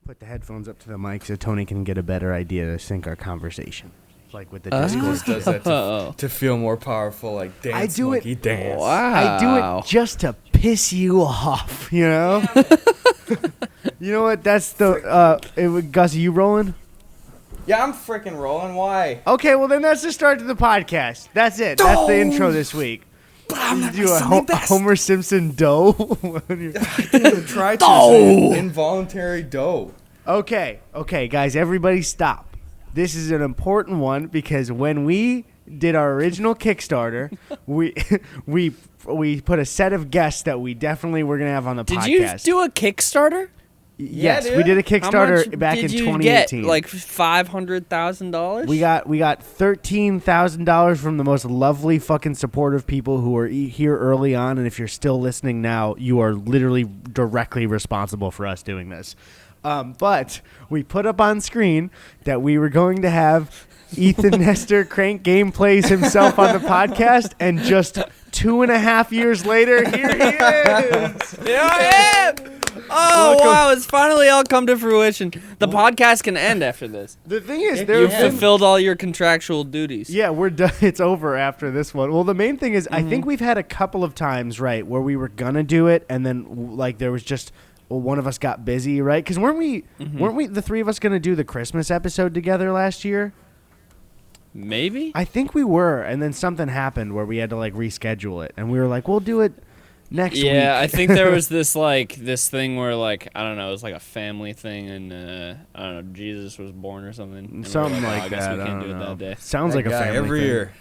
put the headphones up to the mic so Tony can get a better idea to sync our conversation. Like with the Discord. Does that to feel more powerful, like dance, I do monkey, dance. Wow. I do it just to piss you off, you know? You know what? That's the... Gus, are you rolling? Yeah, I'm freaking rolling. Why? Okay, well then that's the start to the podcast. That's it. That's the intro this week. But I'm not Do a Homer Simpson dough? I didn't even try to. It's an involuntary dough. Okay, guys, everybody stop. This is an important one because when we did our original Kickstarter, we put a set of guests that we definitely were gonna have on the podcast. Did you do a Kickstarter? Yes, dude. we did a Kickstarter back in 2018. Get? Like $500,000? We got $13,000 from the most lovely fucking supportive people who were here early on, and if you're still listening now, you are literally directly responsible for us doing this. But we put up on screen that we were going to have Ethan Nestor Crank Gameplays himself on the podcast, and just 2.5 years later, here he is. Here I am. Oh, wow, it's finally all come to fruition. The podcast can end after this. The thing is, You've fulfilled all your contractual duties. Yeah, we're done. It's over after this one. Well, the main thing is, I think we've had a couple of times, right, where we were gonna do it, and then like there was just one of us got busy, right? Because weren't we the three of us gonna do the Christmas episode together last year? Maybe. I think we were, and then something happened where we had to like reschedule it, and we were like, we'll do it next week. Yeah, I think there was this thing where like I don't know, it was like a family thing, and I don't know, Jesus was born or something. And Something we're like I guess that. we I can't don't do it know. that day. Sounds like a family every thing. year.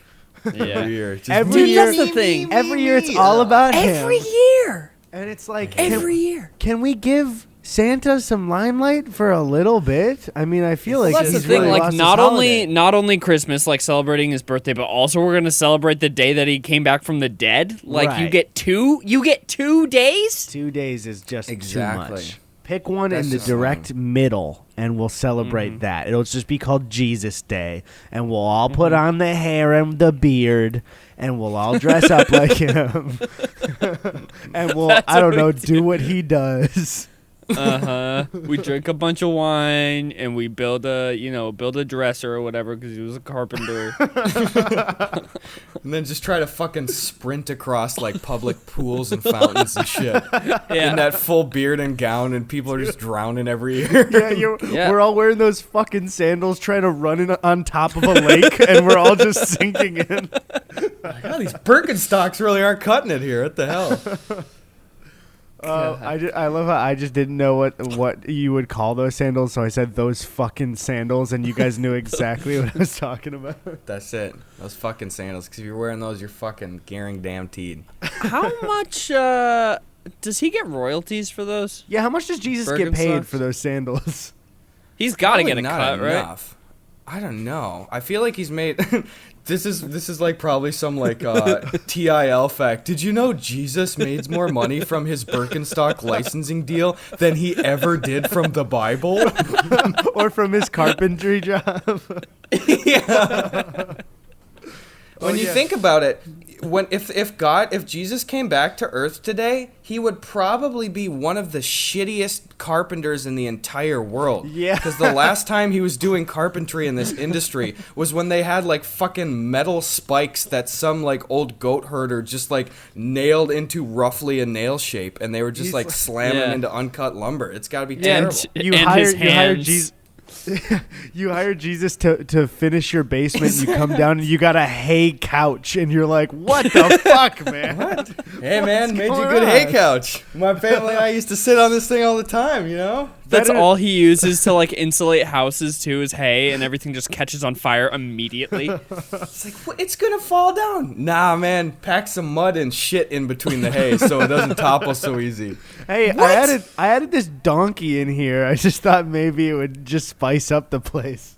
Yeah. Every year. Just Every Dude, year, that's the thing. Every year, it's all about him. Every year. And it's like Every year. Can we give Santa some limelight for a little bit? I mean, I feel like That's he's the thing. really Like lost not his only holiday. Christmas, like celebrating his birthday, but also we're gonna celebrate the day that he came back from the dead. Like you Right. get 2 days. 2 days is just Exactly. too much. Pick one That's in the just direct middle, and we'll celebrate that. It'll just be called Jesus Day, and we'll all put on the hair and the beard, and we'll all dress up like him, and we'll That's I don't what know we do what he does. We drink a bunch of wine and we build a dresser or whatever because he was a carpenter. And then just try to fucking sprint across like public pools and fountains and shit. Yeah. In that full beard and gown, and people are just drowning every year. Yeah. We're all wearing those fucking sandals, trying to run in on top of a lake, and we're all just sinking in. Oh, these Birkenstocks really aren't cutting it here. What the hell? I love how I just didn't know what you would call those sandals, so I said those fucking sandals, and you guys knew exactly what I was talking about. That's it. Those fucking sandals. Because if you're wearing those, you're fucking guaranteed. How much does he get royalties for those? Yeah, how much does Jesus get paid Birkenstocks? for those sandals? He's got to Probably get a not cut, right? enough. I don't know. I feel like he's made. This is like probably some like TIL fact. Did you know Jesus made more money from his Birkenstock licensing deal than he ever did from the Bible? Or from his carpentry job? Yeah. When you think about it, if Jesus came back to Earth today, he would probably be one of the shittiest carpenters in the entire world. Yeah. Because the last time he was doing carpentry in this industry was when they had like fucking metal spikes that some like old goat herder just like nailed into roughly a nail shape, and they were just like slamming into uncut lumber. It's got to be terrible. You And his hired hands. Jesus. You hired Jesus to finish your basement, and you come down and you got a hay couch, and you're like, what the fuck, man? What? Hey man, made you going good hay on? couch. My family and I used to sit on this thing all the time, you know? That's Better- all he uses to like insulate houses too, is hay, and everything just catches on fire immediately. It's like, "What? It's gonna fall down. Nah, man, pack some mud and shit in between the hay so it doesn't topple so easy. Hey, What? I added this donkey in here. I just thought maybe it would just spice up the place.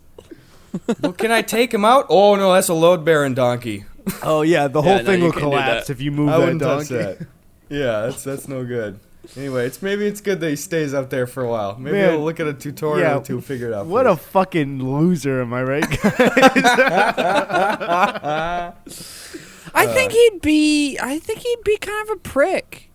Well, can I take him out? Oh no, that's a load-bearing donkey. Oh yeah, the Yeah, whole no, thing you will can't do collapse that. if you move I that wouldn't touch donkey. that. Yeah, that's no good. Anyway, maybe it's good that he stays up there for a while. Maybe Man, I'll look at a tutorial yeah, to figure it out. What a first. fucking loser, am I right, guys? I think he'd be kind of a prick.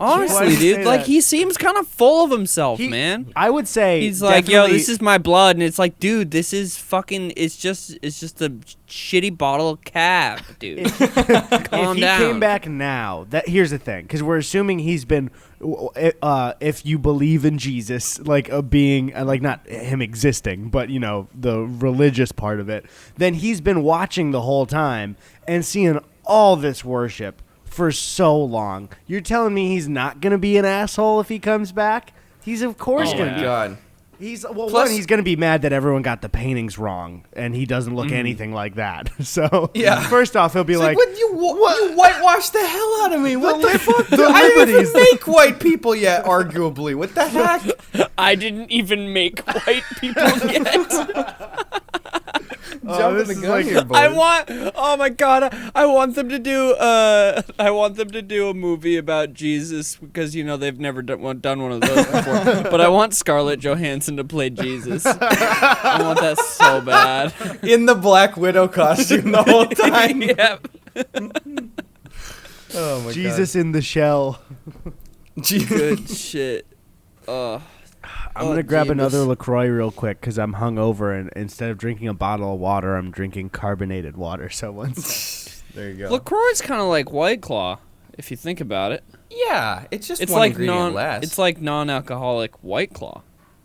Honestly, Why'd you dude, say like that? he seems kind of full of himself, man. I would say He's like, yo, definitely- this is my blood, and it's like, dude, this is fucking. It's just a shitty bottle of cab, dude. Calm if he down. came back now, here's the thing, because we're assuming he's been, if you believe in Jesus, like a being, like not him existing, but you know the religious part of it, then he's been watching the whole time and seeing all this worship for so long. You're telling me he's not gonna be an asshole if he comes back? He's of course Oh gonna my be. god. He's Plus- he's gonna be mad that everyone got the paintings wrong, and he doesn't look anything like that. So Yeah. first off, he'll be It's like, what you whitewashed the hell out of me. What the fuck? the I didn't liberties. even make white people yet. Arguably, what the heck? I didn't even make white people yet. Jumping this the is gun like- here, boys. I want. Oh my god! I want them to do. I want them to do a movie about Jesus because you know they've never done one of those before. But I want Scarlett Johansson to play Jesus. I want that so bad. in the Black Widow costume the whole time. Yep. Oh my Jesus in the shell. god. Jesus. Good shit. I'm gonna grab another LaCroix real quick because I'm hungover, and instead of drinking a bottle of water, I'm drinking carbonated water. So once, There you go. LaCroix's kind of like White Claw, if you think about it. Yeah, it's just It's one like ingredient less. It's like non-alcoholic White Claw.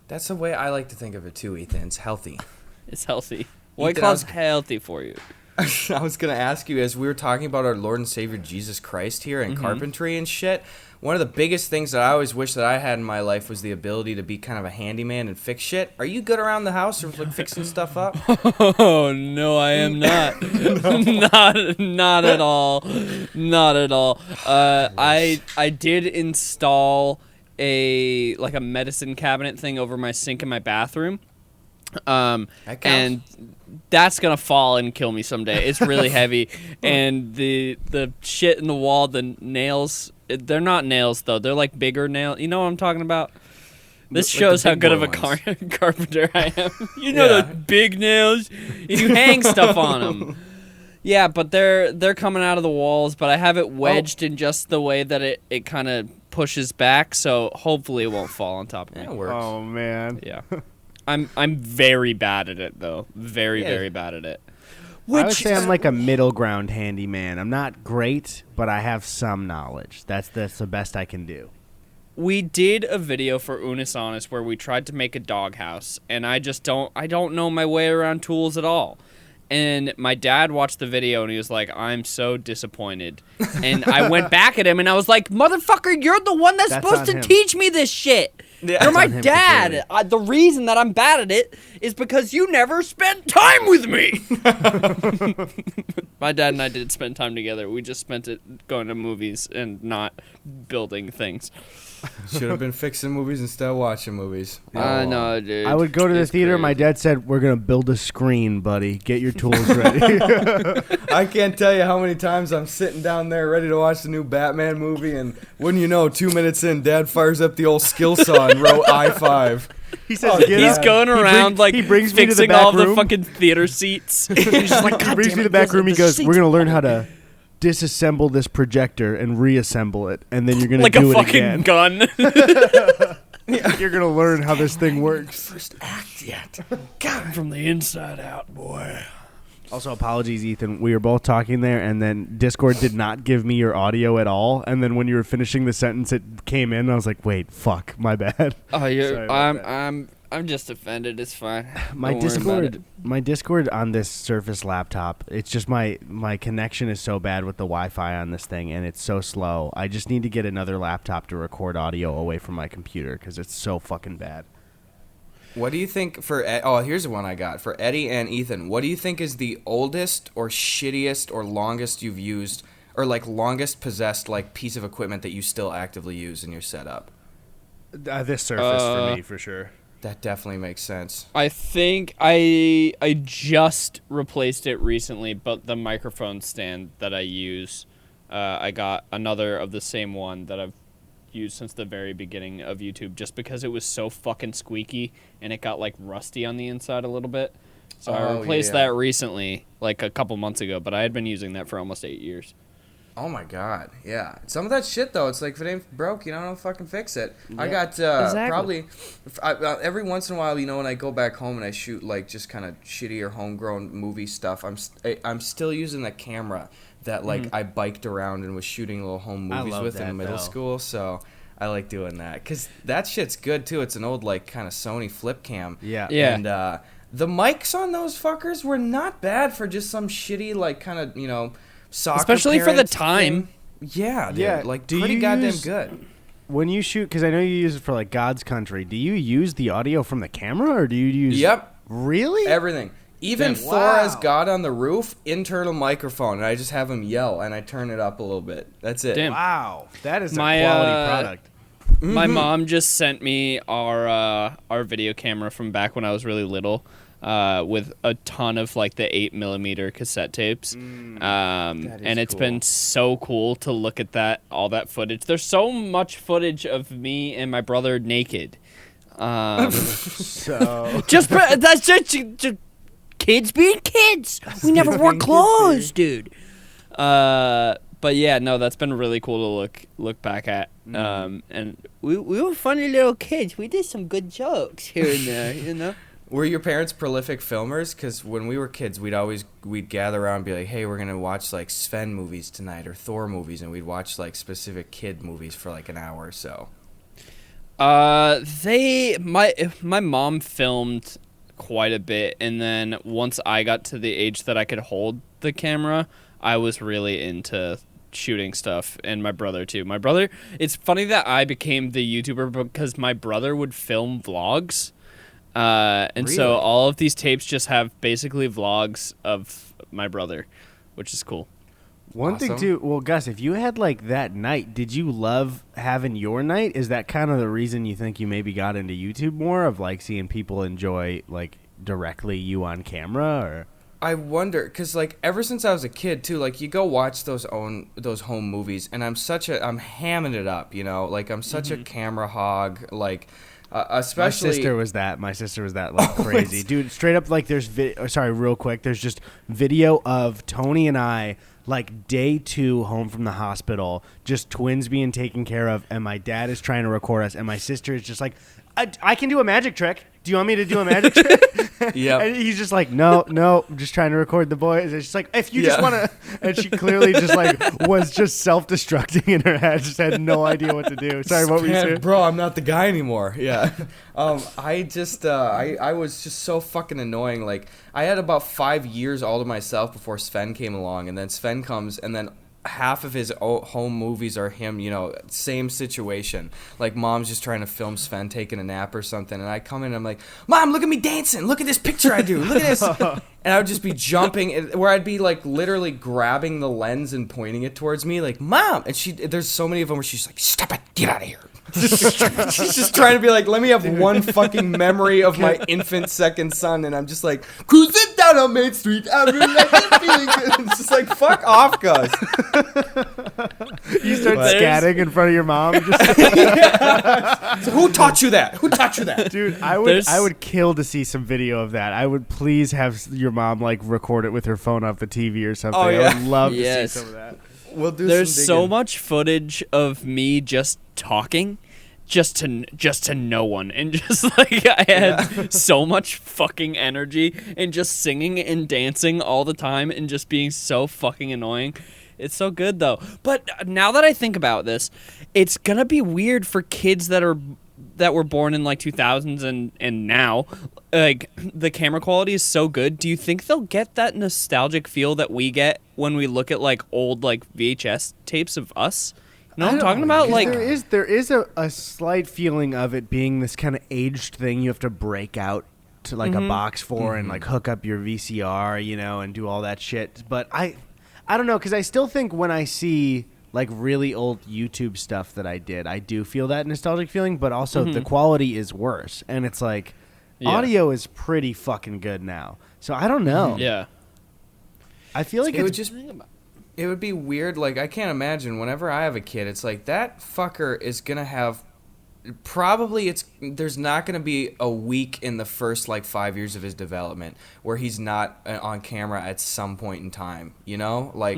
That's the way I like to think of it too, Ethan. It's healthy. It's healthy. White Ethan, Claw's healthy for you. I was going to ask you, as we were talking about our Lord and Savior Jesus Christ here and carpentry and shit, one of the biggest things that I always wish that I had in my life was the ability to be kind of a handyman and fix shit. Are you good around the house or like fixing stuff up? Oh no, I am not. Not at all. Not at all. I did install a medicine cabinet thing over my sink in my bathroom. That counts. And that's gonna fall and kill me someday. It's really heavy, and the shit in the wall, the nails. They're not nails though. They're like bigger nails. You know what I'm talking about? This Like shows the how big good of boy a carpenter I am. You know Yeah. the big nails, and you hang stuff on them. Yeah, but they're coming out of the walls. But I have it wedged in just the way that it kind of pushes back, so hopefully it won't fall on top of me. That works. oh man, Yeah. I'm very bad at it though. Very Yeah. very bad at it. I would say I'm like a middle ground handyman. I'm not great, but I have some knowledge. That's the best I can do. We did a video for Unis Honest where we tried to make a doghouse, and I don't know my way around tools at all. And my dad watched the video and he was like, "I'm so disappointed." And I went back at him and I was like, "Motherfucker, you're the one that's supposed on to him. teach me this shit. Yeah. You're my on him dad. The reason that I'm bad at it is because you never spent time with me." My dad and I did spend time together. We just spent it going to movies and not building things. Should have been fixing movies instead of watching movies. I know, dude. I would go to the It's theater. crazy. My dad said, "We're gonna build a screen, buddy. Get your tools ready." I can't tell you how many times I'm sitting down there ready to watch the new Batman movie, and wouldn't you know, 2 minutes in, Dad fires up the old skill saw and wrote I-5. He says, Oh, "Get He's up." going around he brings me to the fixing back all the room. fucking theater seats. He's just like, He "God brings damn me it, to the back those are room. He the goes, seats "We're gonna learn broken." how to disassemble this projector and reassemble it, and then you're gonna like do a it fucking again. gun." You're gonna learn how this thing works." First act yet. From the inside out, boy. Also, apologies, Ethan. We were both talking there, and then Discord did not give me your audio at all. And then when you were finishing the sentence, it came in. And I was like, "Wait, fuck, my bad." Oh, Sorry about I'm just offended. It's fine. My Don't worry about my Discord on this Surface laptop, it's just my connection is so bad with the Wi-Fi on this thing, and it's so slow. I just need to get another laptop to record audio away from my computer because it's so fucking bad. What do you think for... here's the one I got. For Eddie and Ethan, what do you think is the oldest or shittiest or longest you've used, or like longest possessed like piece of equipment that you still actively use in your setup? This Surface for me, for sure. That definitely makes sense. I think I just replaced it recently, but the microphone stand that I use, I got another of the same one that I've used since the very beginning of YouTube, just because it was so fucking squeaky and it got like rusty on the inside a little bit. So I Oh, replaced yeah. that recently, like a couple months ago, but I had been using that for almost 8 years. Oh my god, yeah. Some of that shit though, it's like if it ain't broke, don't fucking fix it. Yeah. I got Exactly. probably every once in a while, when I go back home and I shoot like just kind of shitty or homegrown movie stuff, I'm still using the camera that like I biked around and was shooting little home movies love with in that, middle though. school. So I like doing that because that shit's good too. It's an old like kind of Sony flip cam. Yeah. Yeah. And the mics on those fuckers were not bad for just some shitty like kind of soccer Especially for the parent time. thing. Yeah, dude. Yeah, Like, do pretty you goddamn use- good. When you shoot, because I know you use it for like God's Country, do you use the audio from the camera or do you use? Yep. Really? Everything. Even Damn, Thor wow. as God on the roof, internal microphone, and I just have him yell, and I turn it up a little bit. That's it. Damn. Wow, that is My, a quality product. My mom just sent me our video camera from back when I was really little, with a ton of like the 8mm cassette tapes, and it's cool. been so cool to look at all that footage. There's so much footage of me and my brother naked. So That's just kids being kids. We never wore being kids, clothes, dude. But yeah, no, that's been really cool to look back at. And we were funny little kids. We did some good jokes here and there, Were your parents prolific filmers? Because when we were kids, we'd gather around and be like, hey, we're going to watch like Sven movies tonight or Thor movies, and we'd watch like specific kid movies for like an hour or so. My mom filmed quite a bit, and then once I got to the age that I could hold the camera, I was really into shooting stuff, and my brother too. My brother, it's funny that I became the YouTuber because my brother would film vlogs, and so Really? all of these tapes just have basically vlogs of my brother, which is cool. one thing Awesome. too. Well, Gus, if you had like that night, did you love having your night? Is that kind of the reason you think you maybe got into YouTube more, of like seeing people enjoy like directly you on camera, or? I wonder, because like ever since I was a kid too, like you go watch those home movies, and I'm hamming it up, like I'm such a camera hog, like especially. My sister was that like crazy, dude. Straight up, like there's real quick. There's just video of Tony and I like day 2 home from the hospital, just twins being taken care of, and my dad is trying to record us, and my sister is just like, I can do a magic trick. Do you want me to do a magic trick? Yep. And he's just like, no, I'm just trying to record the boys. And she's like, if you just Yeah. want to. And she clearly just like was just self-destructing in her head, just had no idea what to do. Sorry, what were you Man, saying? bro, I'm not the guy anymore. Yeah. I just, I was just so fucking annoying. Like, I had about 5 years all to myself before Sven came along, and then Sven comes, and then half of his home movies are him, same situation. Like, mom's just trying to film Sven taking a nap or something, and I come in and I'm like, Mom, look at me dancing. Look at this picture I do. Look at this. And I would just be jumping, where I'd be like literally grabbing the lens and pointing it towards me, like, Mom. And there's so many of them where she's like, stop it, get out of here. She's just trying to be like, let me have one fucking memory of my infant second son, and I'm just like, cruising down on Main Street. I'm really like, feeling good. It's just like, fuck off, Gus. You start There's- scatting in front of your mom. Just, So who taught you that? Who taught you that? dude, There's- I would kill to see some video of that. I would please have your mom like record it with her phone off the TV or something. Oh, yeah. I would love Yes. to see some of that. We'll do There's some so digging. much footage of me just talking, just to no one, and just like I had so much fucking energy and just singing and dancing all the time and just being so fucking annoying. It's so good though. But now that I think about this, it's gonna be weird for kids that were born in like 2000s and now, like the camera quality is so good. Do you think they'll get that nostalgic feel that we get when we look at like old like VHS tapes of us? You know what I'm talking about? Like, there is a slight feeling of it being this kind of aged thing you have to break out to like a box for and like hook up your VCR, and do all that shit. But I don't know, because I still think when I see like really old YouTube stuff that I did, I do feel that nostalgic feeling, but also the quality is worse. And it's like Yeah. audio is pretty fucking good now. So I don't know. yeah. I feel like It would it's just, it would be weird. Like, I can't imagine whenever I have a kid, it's like that fucker is gonna have. Probably there's not going to be a week in the first like 5 years of his development where he's not on camera at some point in time, like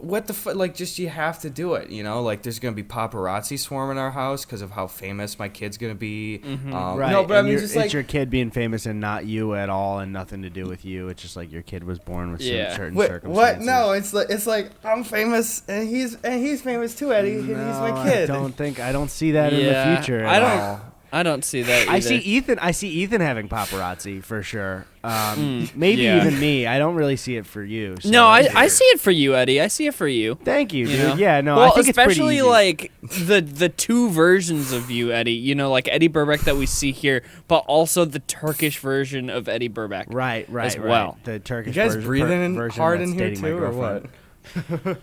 what the like, just you have to do it, you know? Like, there's gonna be paparazzi swarming our house because of how famous my kid's gonna be. Right. No, but I and mean, you're- just it's like, your kid being famous and not you at all, and nothing to do with you. It's just like your kid was born with certain circumstances. what? No, it's like I'm famous and he's famous too, Eddie. And he's my kid. I don't see that in the future at all. I don't see that either. I see Ethan having paparazzi for sure. Maybe Yeah. even me. I don't really see it for you. So No, that's I weird. see it for you, Eddie. I see it for you. Thank you, You dude. know? Yeah, no, Well, I think it's pretty especially easy. like the two versions of you, Eddie. You know, like Eddie Burback that we see here, but also the Turkish version of Eddie Burback. right, as well. The Turkish You guys version, breathing version hard that's in here dating my too, or what? girlfriend.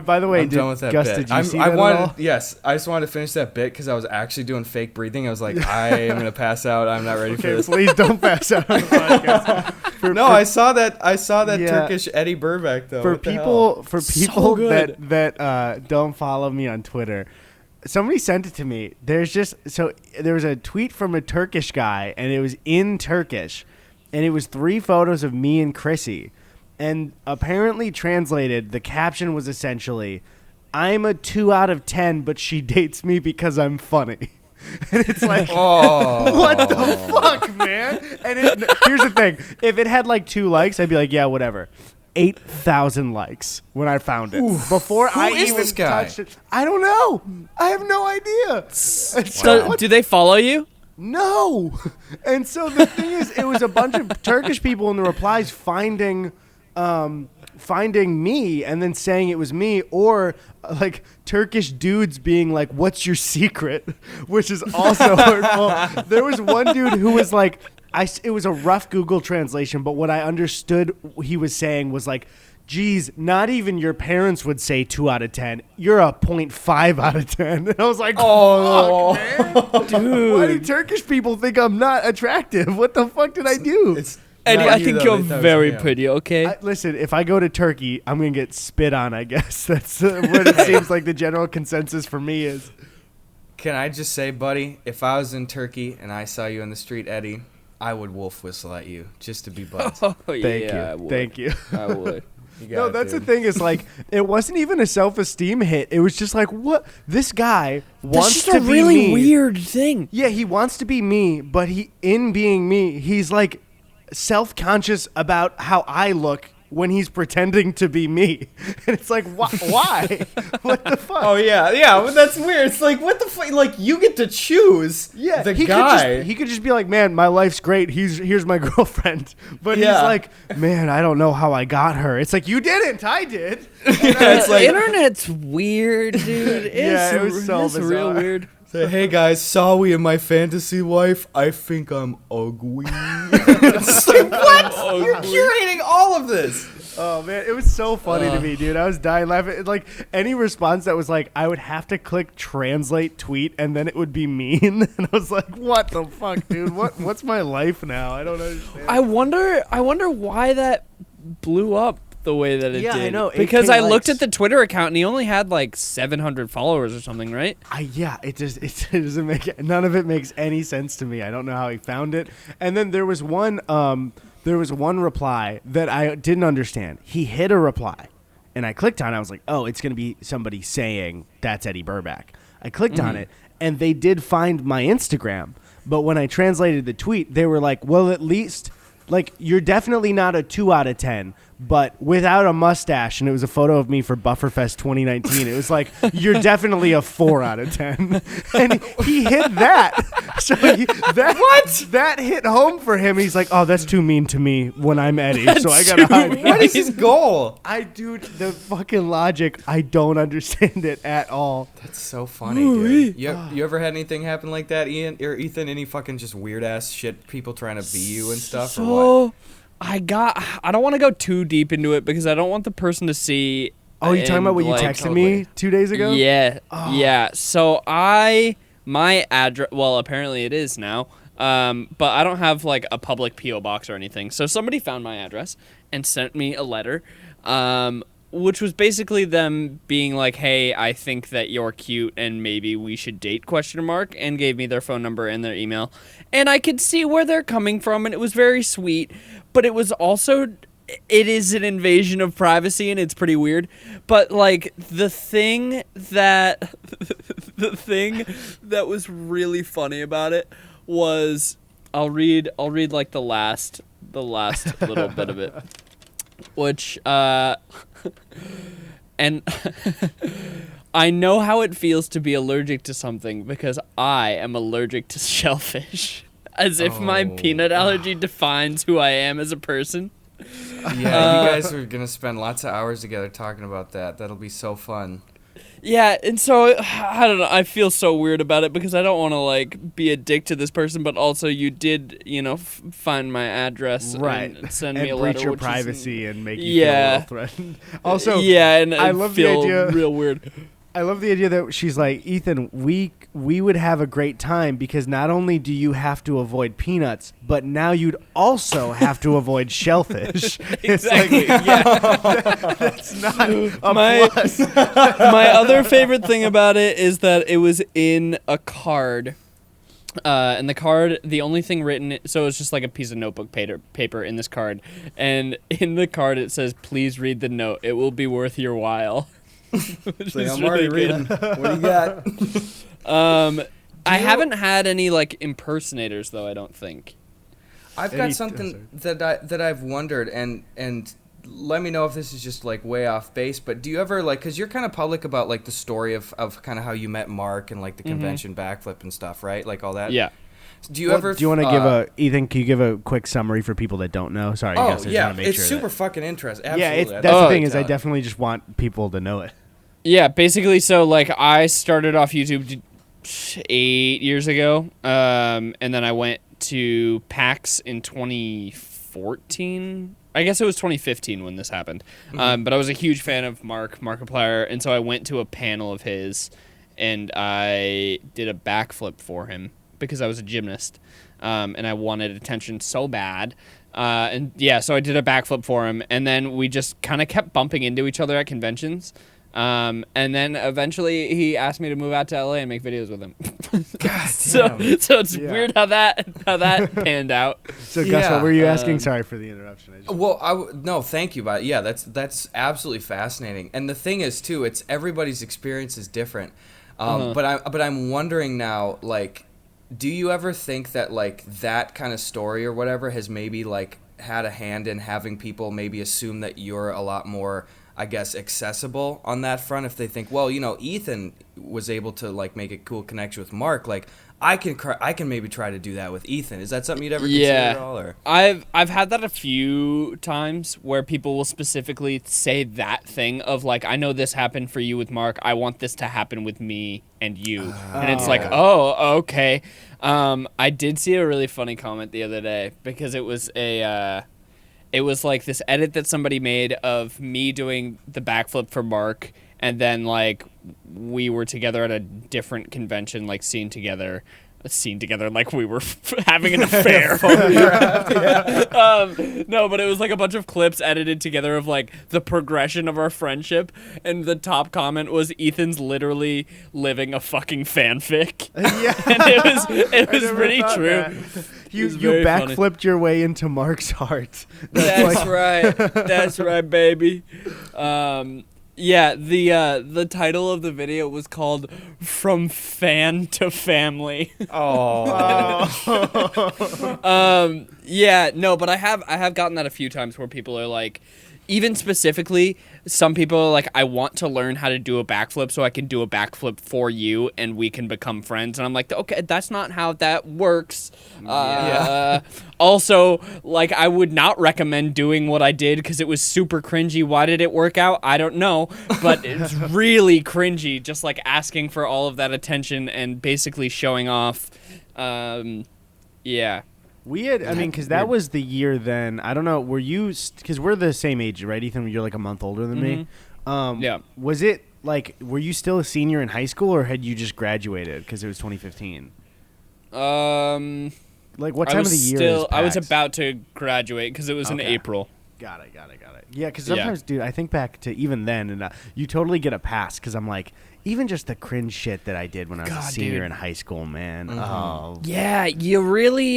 By the way, I'm done with that Gus, bit. did you see I that wanted, at all? yes, I just wanted to finish that bit because I was actually doing fake breathing. I was like, I am gonna pass out. I'm not ready for Okay, this. please don't pass out on the podcast. No, I saw that. Yeah. Turkish Eddie Burback though. For What the hell? people good. that don't follow me on Twitter, somebody sent it to me. There was a tweet from a Turkish guy, and it was in Turkish, and it was 3 photos of me and Chrissy, and apparently translated, the caption was essentially, "I'm a 2 out of 10, but she dates me because I'm funny." And it's like, Oh, what the fuck, man? And here's the thing: if it had like 2 likes, I'd be like, yeah, whatever. 8,000 likes when I found it. Before Who I is even this guy? touched it, I don't know. I have no idea. And so So, do they follow you? no. And so the thing is, it was a bunch of Turkish people in the replies finding me and then saying it was me, or like Turkish dudes being like, "What's your secret?" Which is also hurtful. There was one dude who was like, it was a rough Google translation, but what I understood he was saying was like, "Geez, not even your parents would say 2 out of 10. You're a 0.5 out of 10." And I was like, Oh. fuck, man. Dude. Why do Turkish people think I'm not attractive? What the fuck did I do? It's Eddie, not I you, think though. you're They thought it was very him. pretty, okay? Listen, if I go to Turkey, I'm going to get spit on, I guess. That's what it seems like the general consensus for me is. Can I just say, buddy, if I was in Turkey and I saw you in the street, Eddie, I would wolf whistle at you just to be buds. Oh, Thank yeah, I you. would. Thank you. I would. You No, got it, that's dude. the thing is like, it wasn't even a self-esteem hit. It was just like, what? This guy That's wants just to a be really me. weird thing. Yeah, he wants to be me, but in being me, he's like self-conscious about how I look when he's pretending to be me. And it's like, why? What the fuck? Oh yeah, but that's weird. It's like, what the fuck? Like, you get to choose. Yeah, the he guy. he could just be like, man, my life's great. Here's my girlfriend. But he's Yeah. like, man, I don't know how I got her. It's like, you didn't, I did. Yeah, it's The like, internet's weird, dude. Yeah, it was so it's real bizarre. weird. say, hey guys, saw we in my fantasy wife. I think I'm ugly. It's like, what? You're curating all of this. Oh man, it was so funny to me, dude. I was dying laughing. Like any response that was like, I would have to click translate tweet, and then it would be mean. And I was like, what the fuck, dude? What's my life now? I don't understand. I wonder why that blew up the way that it Yeah, did. I know, Because 8K I looked likes. at the Twitter account and he only had like 700 followers or something, right? It doesn't make none of it makes any sense to me. I don't know how he found it. And then there was one reply that I didn't understand. He hit a reply, and I clicked on it. I was like, oh, it's gonna be somebody saying that's Eddie Burback. I clicked on it, and they did find my Instagram. But when I translated the tweet, they were like, well, at least like you're definitely not a 2 out of 10. But without a mustache, and it was a photo of me for Bufferfest 2019. It was like, you're definitely a 4 out of 10. And he hit that. So that hit home for him. He's like, oh, that's too mean to me when I'm Eddie. So I gotta hide. What is his goal? Dude, the fucking logic, I don't understand it at all. That's so funny, dude. You ever had anything happen like that, Ian or Ethan? Any fucking just weird ass shit, people trying to be you and stuff, or what? So I don't want to go too deep into it because I don't want the person to see. Oh, you talking about what you like, texted me 2 days ago? Yeah, yeah. So my address. Well, apparently it is now. But I don't have like a public PO box or anything. So somebody found my address and sent me a letter, which was basically them being like, "Hey, I think that you're cute and maybe we should date?" ? And gave me their phone number and their email, and I could see where they're coming from, and it was very sweet. But it was also it is an invasion of privacy, and it's pretty weird. But like the thing that was really funny about it was, I'll read like the last little bit of it, which and I know how it feels to be allergic to something because I am allergic to shellfish. As if my peanut allergy defines who I am as a person. Yeah, you guys are going to spend lots of hours together talking about that. That'll be so fun. Yeah, and so, I don't know, I feel so weird about it because I don't want to, like, be a dick to this person, but also you did, find my address and send me a letter. And breach your privacy and make you feel a little threatened. Also, and I love feel the idea. Real weird. I love the idea that she's like, Ethan, we would have a great time because not only do you have to avoid peanuts, but now you'd also have to avoid shellfish. Exactly. That's not a plus. My other favorite thing about it is that it was in a card. And the card, the only thing written, so it's just like a piece of notebook paper in this card. And in the card it says, please read the note. It will be worth your while. I'm already reading. What do you got? I haven't had any like impersonators though. I don't think. I've got something that I've wondered, and let me know if this is just like way off base. But do you ever like, because you're kind of public about like the story of kind of how you met Mark and like the convention backflip and stuff, right? Like all that. Yeah. Do you want to give Ethan? Can you give a quick summary for people that don't know? Sorry, Oh, Gus, I just yeah, wanna make it's sure super fucking interesting. Yeah, Absolutely. that's the thing is I definitely just want people to know it. Yeah, basically, so like I started off YouTube 8 years ago, and then I went to PAX in 2014. I guess it was 2015 when this happened. But I was a huge fan of Markiplier, and so I went to a panel of his, and I did a backflip for him because I was a gymnast, and I wanted attention so bad. So I did a backflip for him, and then we just kind of kept bumping into each other at conventions. And then eventually he asked me to move out to LA and make videos with him. God so it's weird how that panned out. So Gus, what were you asking? Sorry for the interruption. No, thank you. But yeah, that's absolutely fascinating. And the thing is too, it's everybody's experience is different. But I'm wondering now, like, do you ever think that like that kind of story or whatever has maybe like had a hand in having people maybe assume that you're a lot more, I guess, accessible on that front? If they think, well, Ethan was able to like make a cool connection with Mark, like I can maybe try to do that with Ethan. Is that something you'd ever consider at all? Or? I've had that a few times where people will specifically say that thing of like, I know this happened for you with Mark. I want this to happen with me and you. And it's like, oh, okay. I did see a really funny comment the other day because it was it was like this edit that somebody made of me doing the backflip for Mark, and then like we were together at a different convention, like seen together like we were having an affair. No, but it was like a bunch of clips edited together of like the progression of our friendship, and the top comment was Ethan's literally living a fucking fanfic. Yeah, and it was pretty true. You backflipped your way into Mark's heart. That's right. That's right, baby. Yeah, the title of the video was called "From Fan to Family." Yeah, no, but I have gotten that a few times where people are like, even specifically, some people are like, I want to learn how to do a backflip so I can do a backflip for you and we can become friends. And I'm like, okay, that's not how that works. Also, like, I would not recommend doing what I did because it was super cringy. Why did it work out? I don't know. But it's really cringy, just like asking for all of that attention and basically showing off. Yeah. We had, because that was the year then. I don't know. Were you, because we're the same age, right, Ethan? You're like a month older than me. Yeah. Was it like, were you still a senior in high school or had you just graduated because it was 2015? Like, what time of the year is PAX? I was about to graduate because it was in April. Got it. Yeah, because sometimes, dude, I think back to even then, and you totally get a pass because I'm like, even just the cringe shit that I did when I was a senior in high school, man. Yeah, you really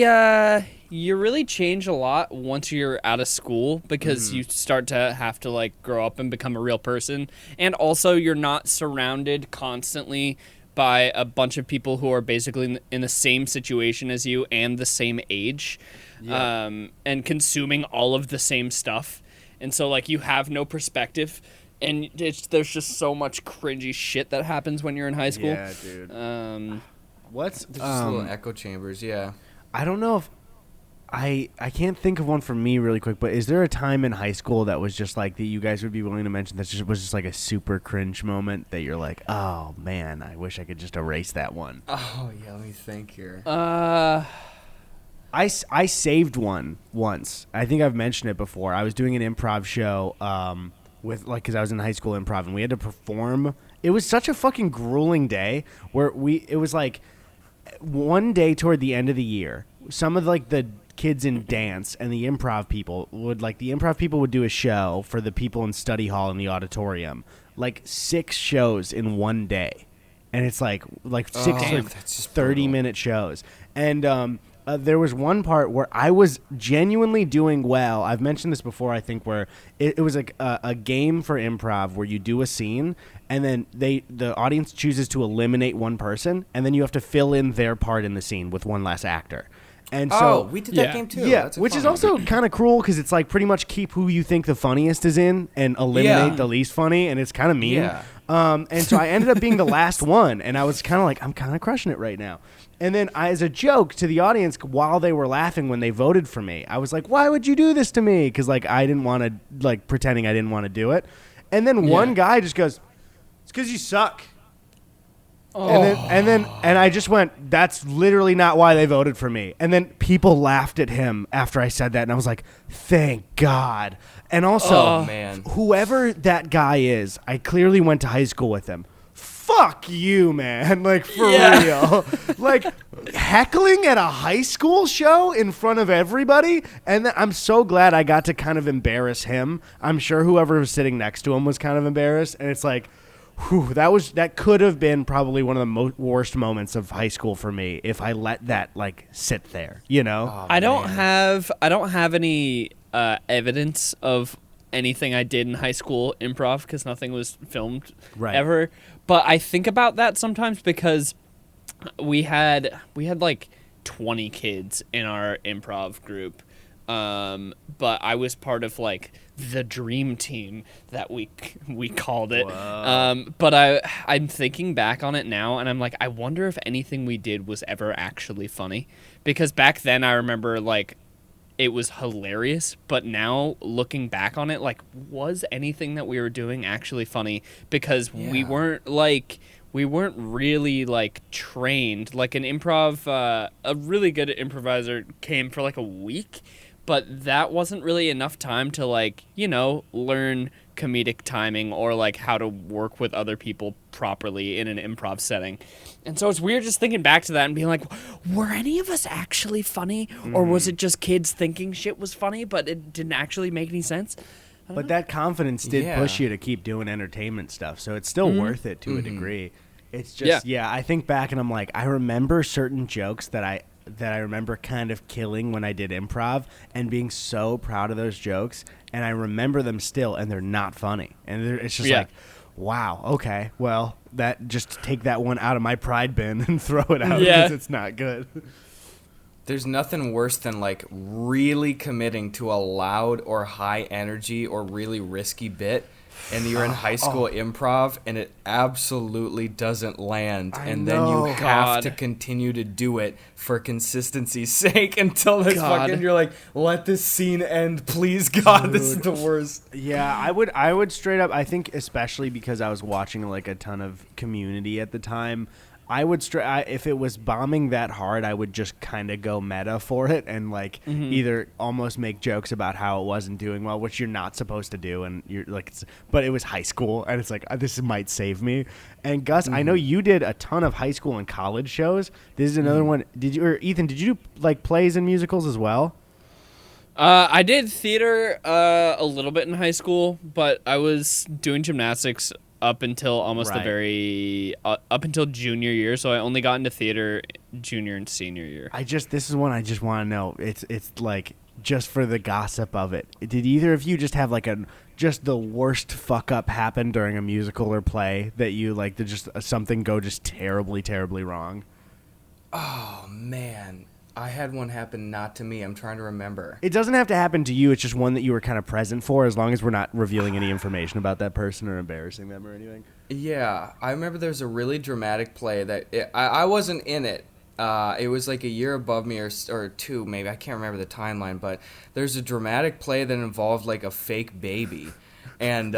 you really change a lot once you're out of school because you start to have to like grow up and become a real person. And also you're not surrounded constantly by a bunch of people who are basically in the same situation as you and the same age, and consuming all of the same stuff. And so like you have no perspective, and there's just so much cringy shit that happens when you're in high school. Yeah, dude. What's There's just little echo chambers, yeah. I don't know if I can't think of one for me really quick, but is there a time in high school that was just like that you guys would be willing to mention that was just like a super cringe moment that you're like, oh man, I wish I could just erase that one? Oh yeah, let me think here. I saved one once. I think I've mentioned it before. I was doing an improv show with like because I was in high school improv and we had to perform. It was such a fucking grueling day where it was like one day toward the end of the year. Some of like the kids in dance and the improv people would do a show for the people in study hall in the auditorium, like 6 shows in one day, and it's like 6 30-minute shows. And there was one part where I was genuinely doing well. I've mentioned this before, I think, where it was like a game for improv where you do a scene and then the audience chooses to eliminate one person and then you have to fill in their part in the scene with one less actor. And so we did that game too. Yeah, which is also kind of cruel because it's like pretty much keep who you think the funniest is in and eliminate the least funny, and it's kind of mean. Yeah. And so I ended up being the last one, and I was kind of like, I'm kind of crushing it right now. And then as a joke to the audience while they were laughing when they voted for me, I was like, why would you do this to me? Because like I didn't want to, like pretending I didn't want to do it. And then one guy just goes, it's because you suck. Oh. And I just went, that's literally not why they voted for me. And then people laughed at him after I said that, and I was like, thank God. And also, whoever that guy is, I clearly went to high school with him. Fuck you, man. Like, for real. Like, heckling at a high school show in front of everybody. And I'm so glad I got to kind of embarrass him. I'm sure whoever was sitting next to him was kind of embarrassed. And it's like, whew, that could have been probably one of the worst moments of high school for me if I let that like sit there, you know. Oh, I don't have any evidence of anything I did in high school improv because nothing was filmed ever. But I think about that sometimes because we had like 20 kids in our improv group. But I was part of like the dream team that we called it. But I'm thinking back on it now and I'm like, I wonder if anything we did was ever actually funny, because back then I remember like it was hilarious, but now looking back on it, like, was anything that we were doing actually funny? Because we weren't really like trained. Like an improv, a really good improviser came for like a week, but that wasn't really enough time to like, you know, learn comedic timing or like how to work with other people properly in an improv setting. And so it's weird just thinking back to that and being like, were any of us actually funny? Or was it just kids thinking shit was funny, but it didn't actually make any sense? But that confidence did push you to keep doing entertainment stuff. So it's still worth it to a degree. It's just, I think back and I'm like, I remember certain jokes that I remember kind of killing when I did improv and being so proud of those jokes. And I remember them still, and they're not funny. And it's just like, wow, okay, well, just take that one out of my pride bin and throw it out because it's not good. There's nothing worse than like really committing to a loud or high energy or really risky bit, and you're in high school improv and it absolutely doesn't land, and then you have to continue to do it for consistency's sake until this fucking you're like, let this scene end, please, God. Dude. This is the worst. Yeah, I would straight up, I think especially because I was watching like a ton of Community at the time, I would if it was bombing that hard, I would just kind of go meta for it and like either almost make jokes about how it wasn't doing well, which you're not supposed to do, and you're like, but it was high school, and it's like this might save me. And Gus, I know you did a ton of high school and college shows. This is another one. Ethan? Did you do like plays and musicals as well? I did theater a little bit in high school, but I was doing gymnastics up until almost Right. up until junior year. So I only got into theater junior and senior year. This is one I just want to know. It's like just for the gossip of it. Did either of you just have like just the worst fuck up happen during a musical or play that you like to just something go just terribly, terribly wrong? Oh man, I had one happen not to me. I'm trying to remember. It doesn't have to happen to you. It's just one that you were kind of present for, as long as we're not revealing any information about that person or embarrassing them or anything. Yeah, I remember there's a really dramatic play that I wasn't in it. It was like a year above me or two, maybe. I can't remember the timeline, but there's a dramatic play that involved like a fake baby. And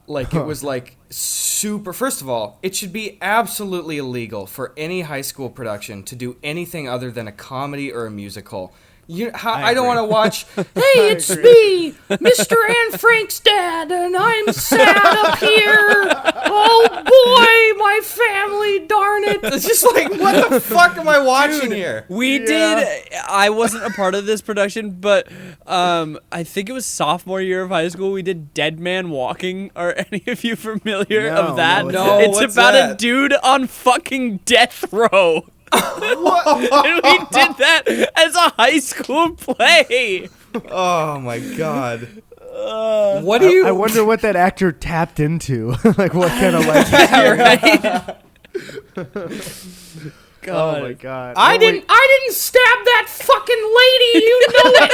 like it was like super. First of all, it should be absolutely illegal for any high school production to do anything other than a comedy or a musical. I don't want to watch. Hey, it's me, Mr. Anne Frank's dad, and I'm sad up here. Oh boy, my family, darn it! It's just like, what the fuck am I watching here? We did. I wasn't a part of this production, but I think it was sophomore year of high school. We did Dead Man Walking. Are any of you familiar No, of that? no, It's what's about that? a dude on fucking death row. And we did that as a high school play. Oh my god. What do you? I wonder what that actor tapped into. Like what kind of like. Right? Oh my god. I didn't stab that fucking lady. You know it.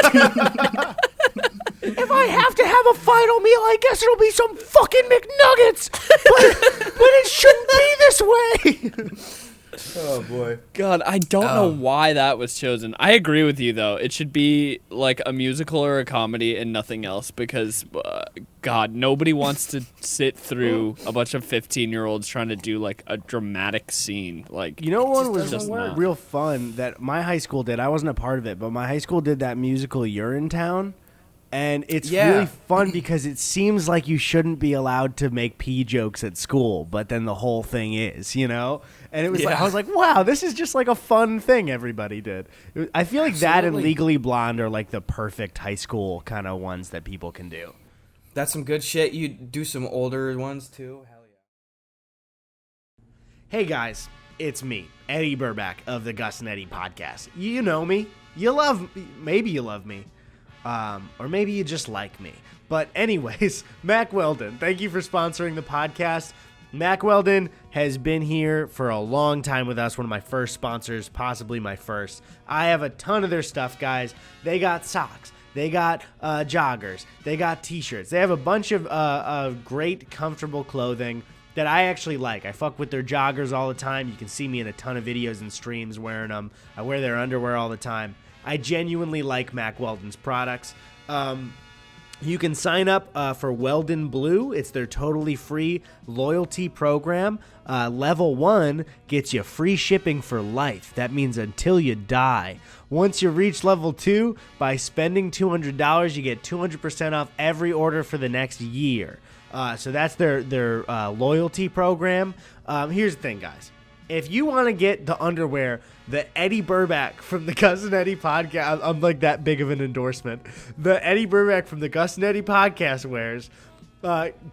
If I have to have a final meal, I guess it'll be some fucking McNuggets. But it shouldn't be this way. Oh boy. God, I don't know why that was chosen. I agree with you, though. It should be like a musical or a comedy and nothing else because, God, nobody wants to sit through a bunch of 15-year-olds trying to do like a dramatic scene. Like, You know what was just not. real fun that my high school did? I wasn't a part of it, but my high school did that musical Urinetown. And it's really fun because it seems like you shouldn't be allowed to make pee jokes at school, but then the whole thing is, you know? And it was like, I was like, wow, this is just like a fun thing everybody did. I feel like that and Legally Blonde are like the perfect high school kind of ones that people can do. That's some good shit. You do some older ones too. Hell yeah. Hey guys, it's me, Eddie Burback of the Gus and Eddy podcast. You know me. You love me. Maybe you love me. Or maybe you just like me. But anyways, Mac Weldon, thank you for sponsoring the podcast. Mac Weldon has been here for a long time with us, one of my first sponsors, possibly my first. I have a ton of their stuff, guys. They got socks. They got joggers. They got t-shirts. They have a bunch of great, comfortable clothing that I actually like. I fuck with their joggers all the time. You can see me in a ton of videos and streams wearing them. I wear their underwear all the time. I genuinely like Mac Weldon's products. You can sign up for Weldon Blue. It's their totally free loyalty program. Level 1 gets you free shipping for life. That means until you die. Once you reach level 2, by spending $200, you get 200% off every order for the next year. So that's their loyalty program. Here's the thing, guys. If you want to get the underwear that Eddie Burback from the Gus and Eddy podcast, I'm like that big of an endorsement, the Eddie Burback from the Gus and Eddy podcast wears,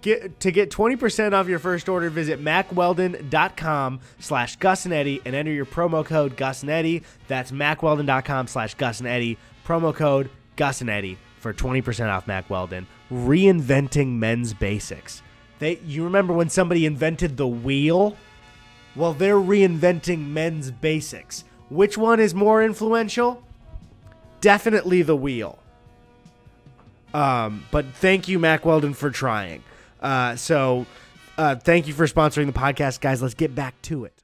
get 20% off your first order, visit macweldon.com/GusandEddy and enter your promo code Gus and Eddy. That's macweldon.com/Gus and Eddy, promo code Gus and Eddy for 20% off Mac Weldon. Reinventing men's basics. You remember when somebody invented the wheel? Well, they're reinventing men's basics. Which one is more influential? Definitely the wheel. But thank you, Mac Weldon, for trying. So thank you for sponsoring the podcast, guys. Let's get back to it.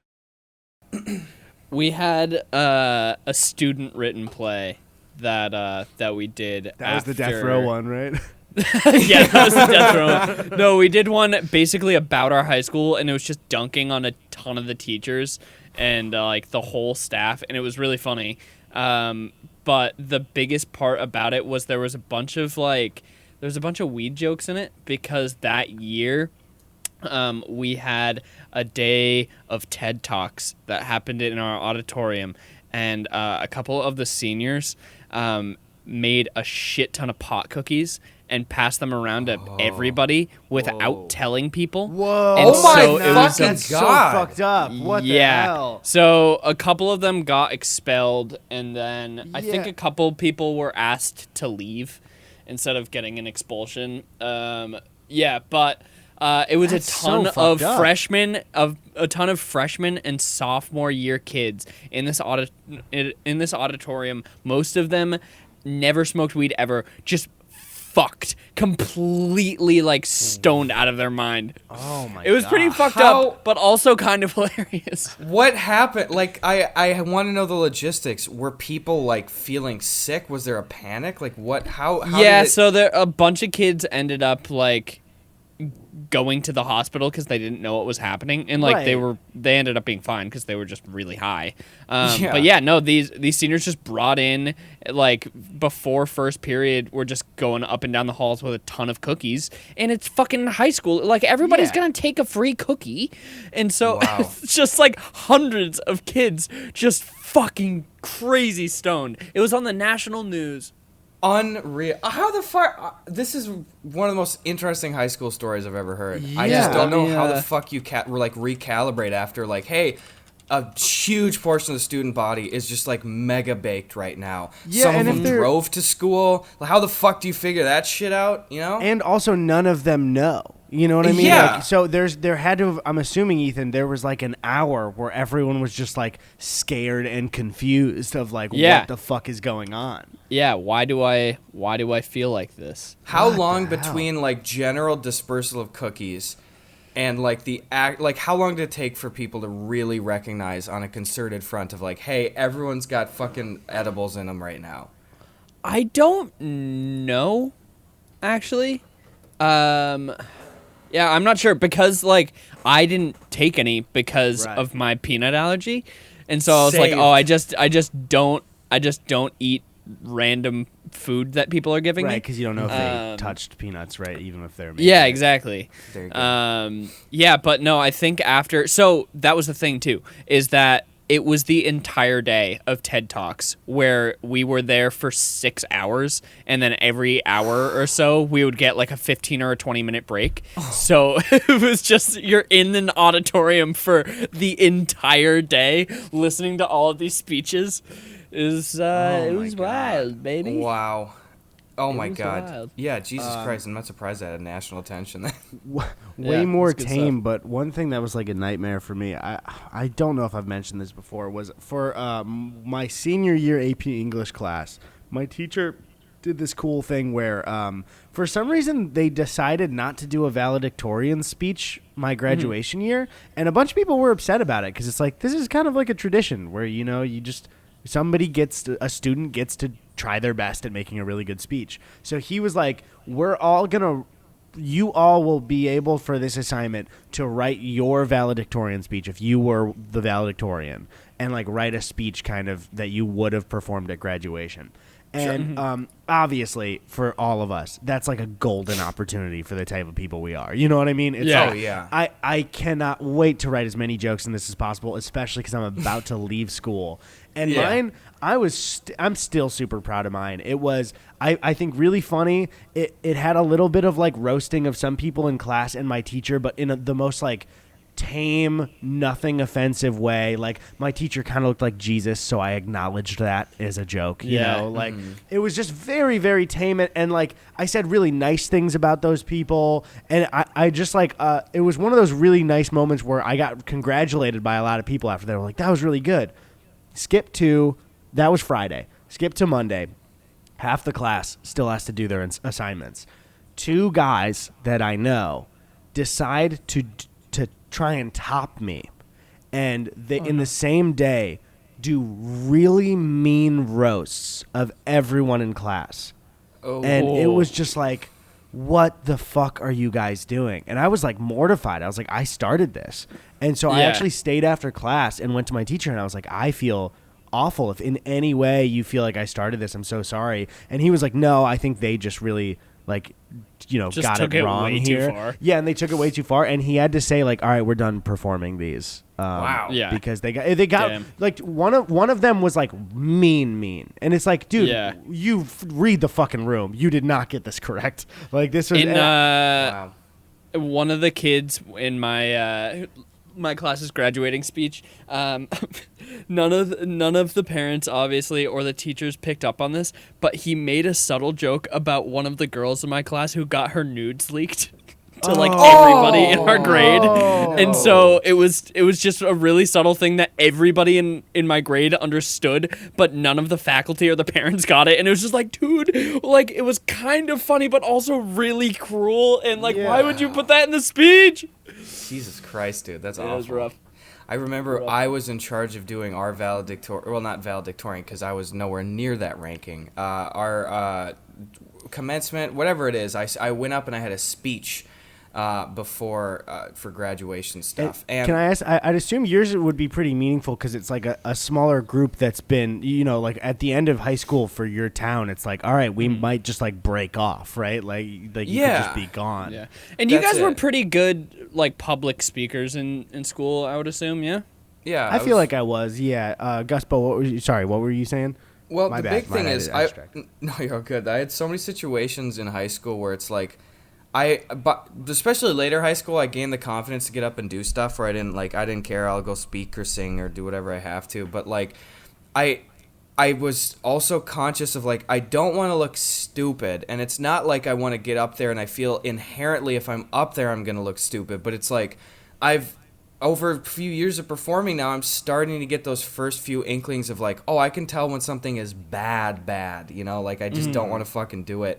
We had a student-written play that we did. That was the death row one, right? Yeah, that was the death row. No, we did one basically about our high school, and it was just dunking on a ton of the teachers and like the whole staff, and it was really funny. But the biggest part about it was there was a bunch of weed jokes in it because that year we had a day of TED Talks that happened in our auditorium, and a couple of the seniors made a shit ton of pot cookies and passed them around to everybody without telling people. Whoa! And Oh my so it was fucking That's so God. fucked up. What the hell? So a couple of them got expelled, and then I think Yeah. a couple people were asked to leave instead of getting an expulsion. But it was That's a so ton of fucked up. freshmen and sophomore year kids in this auditorium. Most of them never smoked weed ever. Just fucked, completely like stoned out of their mind. Oh my! It was pretty God. fucked How- up, but also kind of hilarious. What happened? Like, I want to know the logistics. Were people like feeling sick? Was there a panic? Like, what? How Yeah, did it- so there a bunch of kids ended up like going to the hospital because they didn't know what was happening, and like Right. they ended up being fine because they were just really high. Yeah. But yeah, no, these seniors just brought in like before first period, we're just going up and down the halls with a ton of cookies, and it's fucking high school. Like everybody's Yeah. gonna take a free cookie, and so Wow. it's just like hundreds of kids just fucking crazy stoned. It was on the national news. Unreal. How the fuck? This is one of the most interesting high school stories I've ever heard. I Yeah, just don't know how yeah. the fuck you recalibrate after like, hey, a huge portion of the student body is just like mega baked right now. Yeah, Some and of if them they're- drove to school. How the fuck do you figure that shit out? You know? And also, none of them know. You know what I mean? Yeah. Like, so there had to have, I'm assuming, Ethan, there was like an hour where everyone was just like scared and confused of like Yeah. what the fuck is going on. Yeah, why do I feel like this? How What long the hell? between like general dispersal of cookies and like the act, like how long did it take for people to really recognize on a concerted front of like, hey, everyone's got fucking edibles in them right now? I don't know, actually. Yeah, I'm not sure because like I didn't take any because Right. of my peanut allergy, and so I was like, Saved. oh, I just don't eat random food that people are giving Right, me. because you don't know if they Um, touched peanuts, right? Even if they're making Yeah, it. exactly. There you go. Yeah, but no, I think after. So that was the thing too, is that it was the entire day of TED Talks where we were there for 6 hours, and then every hour or so we would get like a 15 or a 20-minute break. So it was just you're in an auditorium for the entire day listening to all of these speeches. It was my wild, God. baby. Wow. Oh my was god. wild. Yeah, Jesus Christ, I'm not surprised that had national attention. Way Yeah, more it's good tame, stuff. but one thing that was like a nightmare for me, I don't know if I've mentioned this before, was for my senior year AP English class, my teacher did this cool thing where for some reason they decided not to do a valedictorian speech my graduation year, and a bunch of people were upset about it because it's like, this is kind of like a tradition where, you know, you just... a student gets to try their best at making a really good speech. So he was like, you all will be able for this assignment to write your valedictorian speech if you were the valedictorian, and like write a speech kind of that you would have performed at graduation. And obviously, for all of us, that's like a golden opportunity for the type of people we are. You know what I mean? It's Yeah. like, Oh, yeah. I cannot wait to write as many jokes in this as possible, especially because I'm about to leave school. And Yeah. mine, I'm still super proud of mine. It was, I think, really funny. It had a little bit of like roasting of some people in class and my teacher, but in the most like tame, nothing offensive way. Like, my teacher kind of looked like Jesus, so I acknowledged that as a joke. You Yeah. know, like it was just very, very tame, and like I said really nice things about those people, and I just like it was one of those really nice moments where I got congratulated by a lot of people after. They were like, that was really good. Skip to, that was Friday. Skip to Monday. Half the class still has to do their assignments. Two guys that I know decide to try and top me, and they in the same day do really mean roasts of everyone in class. Oh. And it was just like, what the fuck are you guys doing? And I was like mortified. I was like, I started this. And so I Yeah. actually stayed after class and went to my teacher, and I was like, I feel awful. If in any way you feel like I started this, I'm so sorry. And he was like, no, I think they just really like, Just got took it it wrong way too here. far. Yeah, and they took it way too far, and he had to say like, all right, we're done performing these. Wow. Yeah. Because they got Damn. like one of them was like mean, and it's like, dude, Yeah. you read the fucking room. You did not get this correct. Like this was. Wow. One of the kids in my class's graduating speech, none of the parents obviously or the teachers picked up on this, but he made a subtle joke about one of the girls in my class who got her nudes leaked to like everybody in our grade. And so it was just a really subtle thing that everybody in my grade understood, but none of the faculty or the parents got it. And it was just like, dude, like it was kind of funny but also really cruel, and like why would you put that in the speech? Jesus Christ, dude, that's awful. It was rough. I remember I was in charge of doing our valedictorian, well, not valedictorian because I was nowhere near that ranking. Our commencement, whatever it is, I went up and I had a speech before for graduation stuff. And can I ask? I'd assume yours would be pretty meaningful because it's like a smaller group that's been, like at the end of high school for your town. It's like, all right, we might just like break off, right? Like you could just be gone. Yeah. And you That's guys were it. pretty good like public speakers in school, I would assume, yeah? yeah, I feel like I was. Yeah, Guspo, what were you saying? Well, My the bad, big my thing bad, is, I distracted. no, you're good. I had so many situations in high school where it's like, but especially later high school, I gained the confidence to get up and do stuff where I didn't care. I'll go speak or sing or do whatever I have to. But like, I was also conscious of like, I don't want to look stupid, and it's not like I want to get up there and I feel inherently if I'm up there I'm gonna look stupid. But it's like, over a few years of performing now, I'm starting to get those first few inklings of like, oh, I can tell when something is bad, like I just don't want to fucking do it.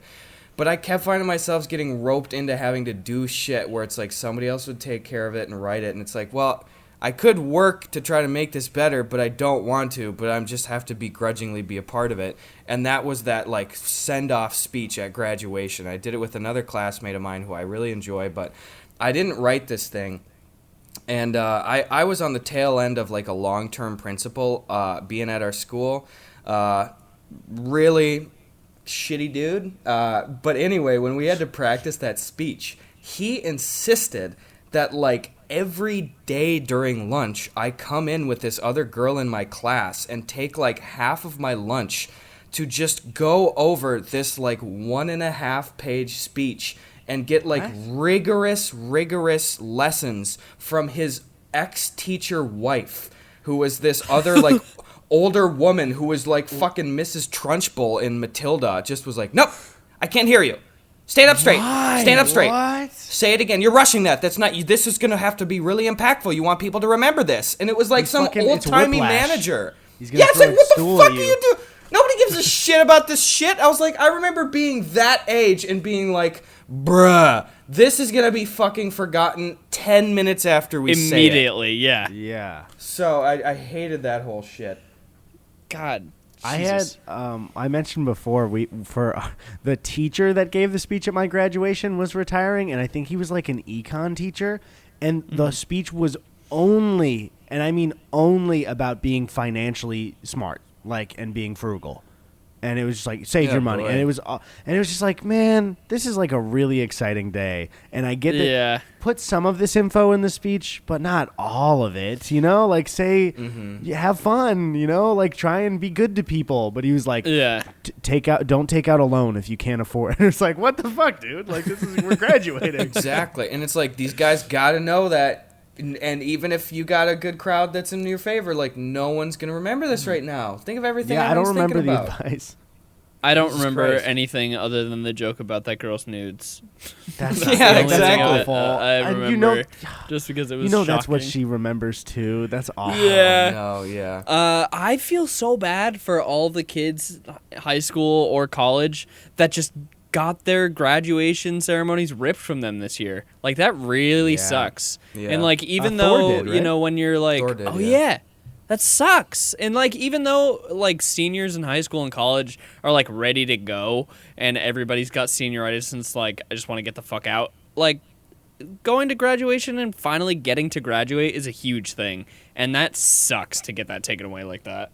But I kept finding myself getting roped into having to do shit where it's like somebody else would take care of it and write it, and it's like, well, I could work to try to make this better, but I don't want to, but I just have to begrudgingly be a part of it. And that was that like send-off speech at graduation. I did it with another classmate of mine who I really enjoy, but I didn't write this thing. And I was on the tail end of like a long-term principal being at our school. Really shitty dude. But anyway, when we had to practice that speech, he insisted that like every day during lunch, I come in with this other girl in my class and take like half of my lunch to just go over this like 1.5 page speech and get like rigorous lessons from his ex-teacher wife, who was this other like older woman who was like fucking Mrs. Trunchbull in Matilda. Just was like, nope, I can't hear you. Stand up straight. Stand up straight. What? Say it again. You're rushing that. That's not you. This is gonna have to be really impactful. You want people to remember this. And it was like some old timey manager. Yeah, it's like, what the fuck are you doing? Nobody gives a shit about this shit. I was like, I remember being that age and being like, bruh, this is gonna be fucking forgotten 10 minutes after we say it. Immediately, yeah. Yeah. So I hated that whole shit. God. I Jesus. had I mentioned before the teacher that gave the speech at my graduation was retiring, and I think he was like an econ teacher, and the speech was only, and I mean only, about being financially smart, like, and being frugal. And it was just like, save your money. Boy. And it was just like, man, this is like a really exciting day. And I get that, put some of this info in the speech, but not all of it, like say, you have fun, like try and be good to people. But he was like, don't take out a loan if you can't afford it. And it's like, what the fuck, dude? Like, we're graduating. Exactly. And it's like, these guys got to know that. And even if you got a good crowd that's in your favor, like, no one's going to remember this right now. Think of everything I don't remember thinking the about. advice. I don't Jesus remember Christ. anything other than the joke about that girl's nudes. That's Yeah, that's exactly. awful. I And remember just because it was that's what shocking. she remembers too. That's awful. Yeah. No, yeah. I feel so bad for all the kids, high school or college, that just got their graduation ceremonies ripped from them this year. Like, that really sucks. Yeah. And like, even Thor though, did, right? when you're like, Thor did, oh yeah. yeah, that sucks. And like, even though like seniors in high school and college are like ready to go and everybody's got senioritis and it's like, I just want to get the fuck out. Like, going to graduation and finally getting to graduate is a huge thing. And that sucks to get that taken away like that.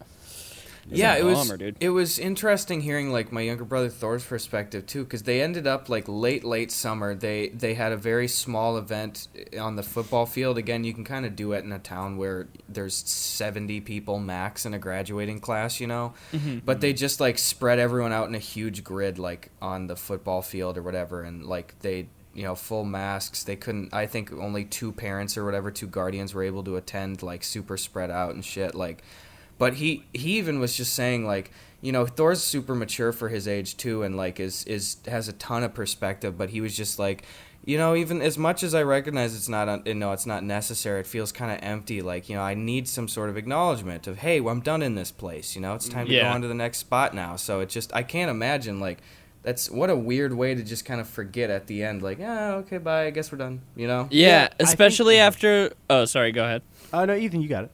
Yeah, a it was bummer, dude. it was interesting hearing like my younger brother Thor's perspective too, because they ended up like late summer. They had a very small event on the football field. Again, you can kind of do it in a town where there's 70 people max in a graduating class, you know. But they just like spread everyone out in a huge grid like on the football field or whatever, and like they. Full masks. They couldn't. I think only 2 parents or whatever, 2 guardians were able to attend, like super spread out and shit. Like, but he even was just saying like, Thor's super mature for his age too, and like is has a ton of perspective. But he was just like, even as much as I recognize it's not, it's not necessary. It feels kind of empty. Like, I need some sort of acknowledgement of, hey, well, I'm done in this place. It's time to go on to the next spot now. So it just, I can't imagine like. That's what a weird way to just kind of forget at the end, like, okay, bye, I guess we're done, Yeah, especially after... Oh, sorry, go ahead. No, Ethan, you got it.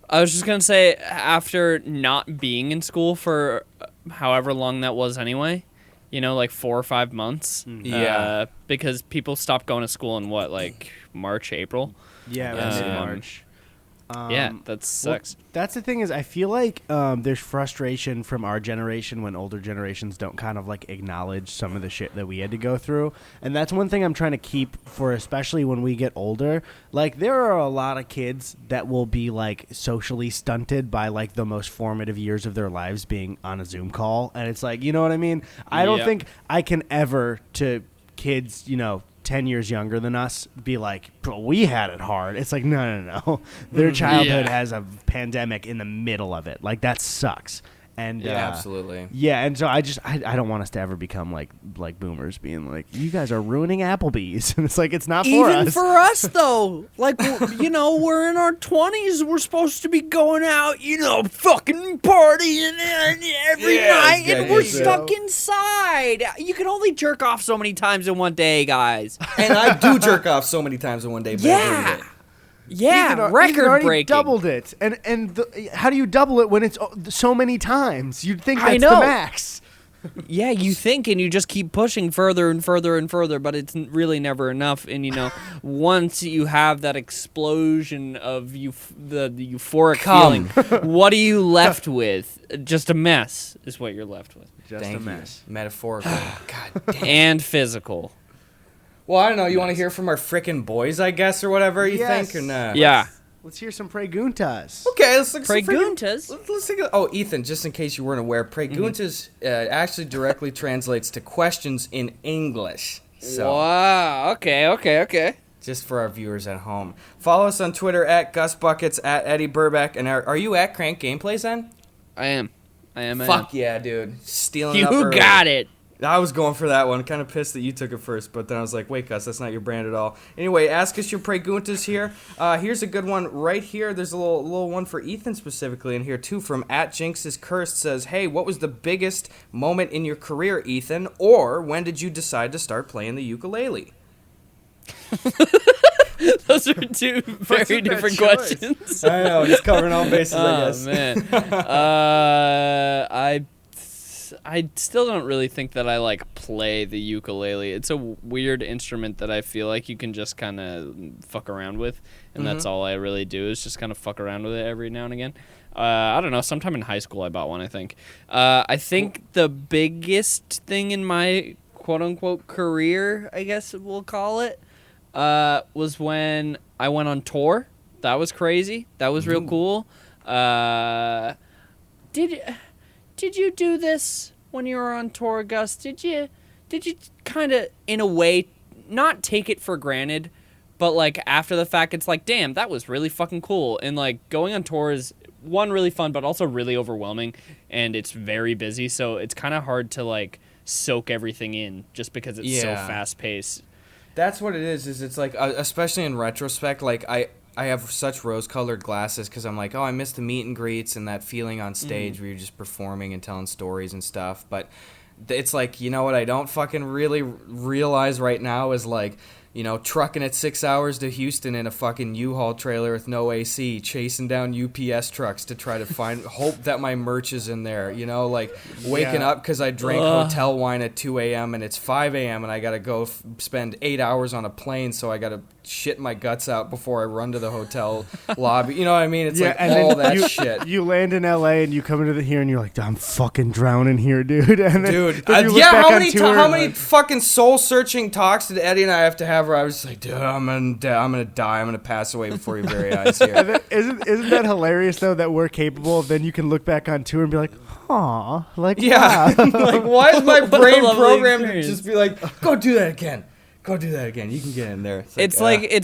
I was just going to say, after not being in school for however long that was anyway, like 4 or 5 months. Yeah. Because people stopped going to school in like March, April? Yeah, mid-March. Yeah, that sucks. Well, that's the thing is I feel like there's frustration from our generation when older generations don't kind of like acknowledge some of the shit that we had to go through. And that's one thing I'm trying to keep for especially when we get older. Like there are a lot of kids that will be like socially stunted by like the most formative years of their lives being on a Zoom call. And it's like, you know what I mean? I don't think I can ever to kids, 10 years younger than us be like, bro, we had it hard. It's like, no. Their childhood has a pandemic in the middle of it. Like, that sucks. And absolutely. Yeah, and so I don't want us to ever become like boomers being like, you guys are ruining Applebee's. And it's like, it's not for us. Even for us, though. Like, we're in our 20s. We're supposed to be going out, fucking partying every night. And we're stuck inside. You can only jerk off so many times in one day, guys. And I do jerk off so many times in one day. Yeah. Yeah, record breaking. Doubled it, and how do you double it when it's so many times? You'd think that's I know. the max. Yeah, you think, and you just keep pushing further and further and further, but it's really never enough. And once you have that explosion of the euphoric feeling, what are you left with? Just a mess is what you're left with. Just a mess. Metaphorical. God damn. And physical. Well, I don't know. You want to hear from our frickin' boys, I guess, or whatever you think, or not? Yeah. Let's hear some preguntas. Okay, let's look Preguntas? Let's take a, Ethan, just in case you weren't aware, preguntas actually directly translates to questions in English. So, Wow. Okay. just for our viewers at home. Follow us on Twitter at GusBuckets, at Eddie Burbeck, and are you at Crank Gameplays then? I am. Fuck yeah, dude. Stealing it up You early. got it. I was going for that one. Kind of pissed that you took it first, but then I was like, wait, Gus, that's not your brand at all. Anyway, ask us your preguntas here. Here's a good one right here. There's a little one for Ethan specifically in here, too, from @Jinx's Cursed. Says, hey, what was the biggest moment in your career, Ethan? Or when did you decide to start playing the ukulele? Those are two very different questions. I know, he's covering all bases, I guess. Man. I still don't really think that I like play the ukulele. It's a weird instrument that I feel like you can just kind of fuck around with, and that's all I really do is just kind of fuck around with it every now and again. I don't know. Sometime in high school I bought one, I think. I think the biggest thing in my quote-unquote career, I guess we'll call it, was when I went on tour. That was crazy. That was real cool. Did you do this when you were on tour, Gus? Did you kind of, in a way, not take it for granted, but like after the fact, it's like, damn, that was really fucking cool. And like going on tour is one, really fun, but also really overwhelming, and it's very busy, so it's kind of hard to like soak everything in just because it's so fast paced. That's what it is it's like, especially in retrospect, like I have such rose-colored glasses because I'm like, I miss the meet and greets and that feeling on stage where you're just performing and telling stories and stuff. But it's like, what I don't fucking really realize right now is like You know, trucking it 6 hours to Houston in a fucking U-Haul trailer with no AC, chasing down UPS trucks to try to hope that my merch is in there. You know, like waking up because I drank hotel wine at 2 a.m. and it's 5 a.m. and I got to go spend 8 hours on a plane, so I got to shit my guts out before I run to the hotel lobby. You know what I mean? It's like all that shit. You land in LA and you come into here and you're like, I'm fucking drowning here, dude. And then, how many fucking soul-searching talks did Eddie and I have to have where I was just like, dude, I'm gonna die, I'm gonna pass away before your very eyes here. And then, isn't that hilarious though that we're capable of then you can look back on tour and be like, aw, like yeah, wow. like why is my What a brain lovely programmed to experience. just be like, go do that again. Go do that again. You can get in there. It's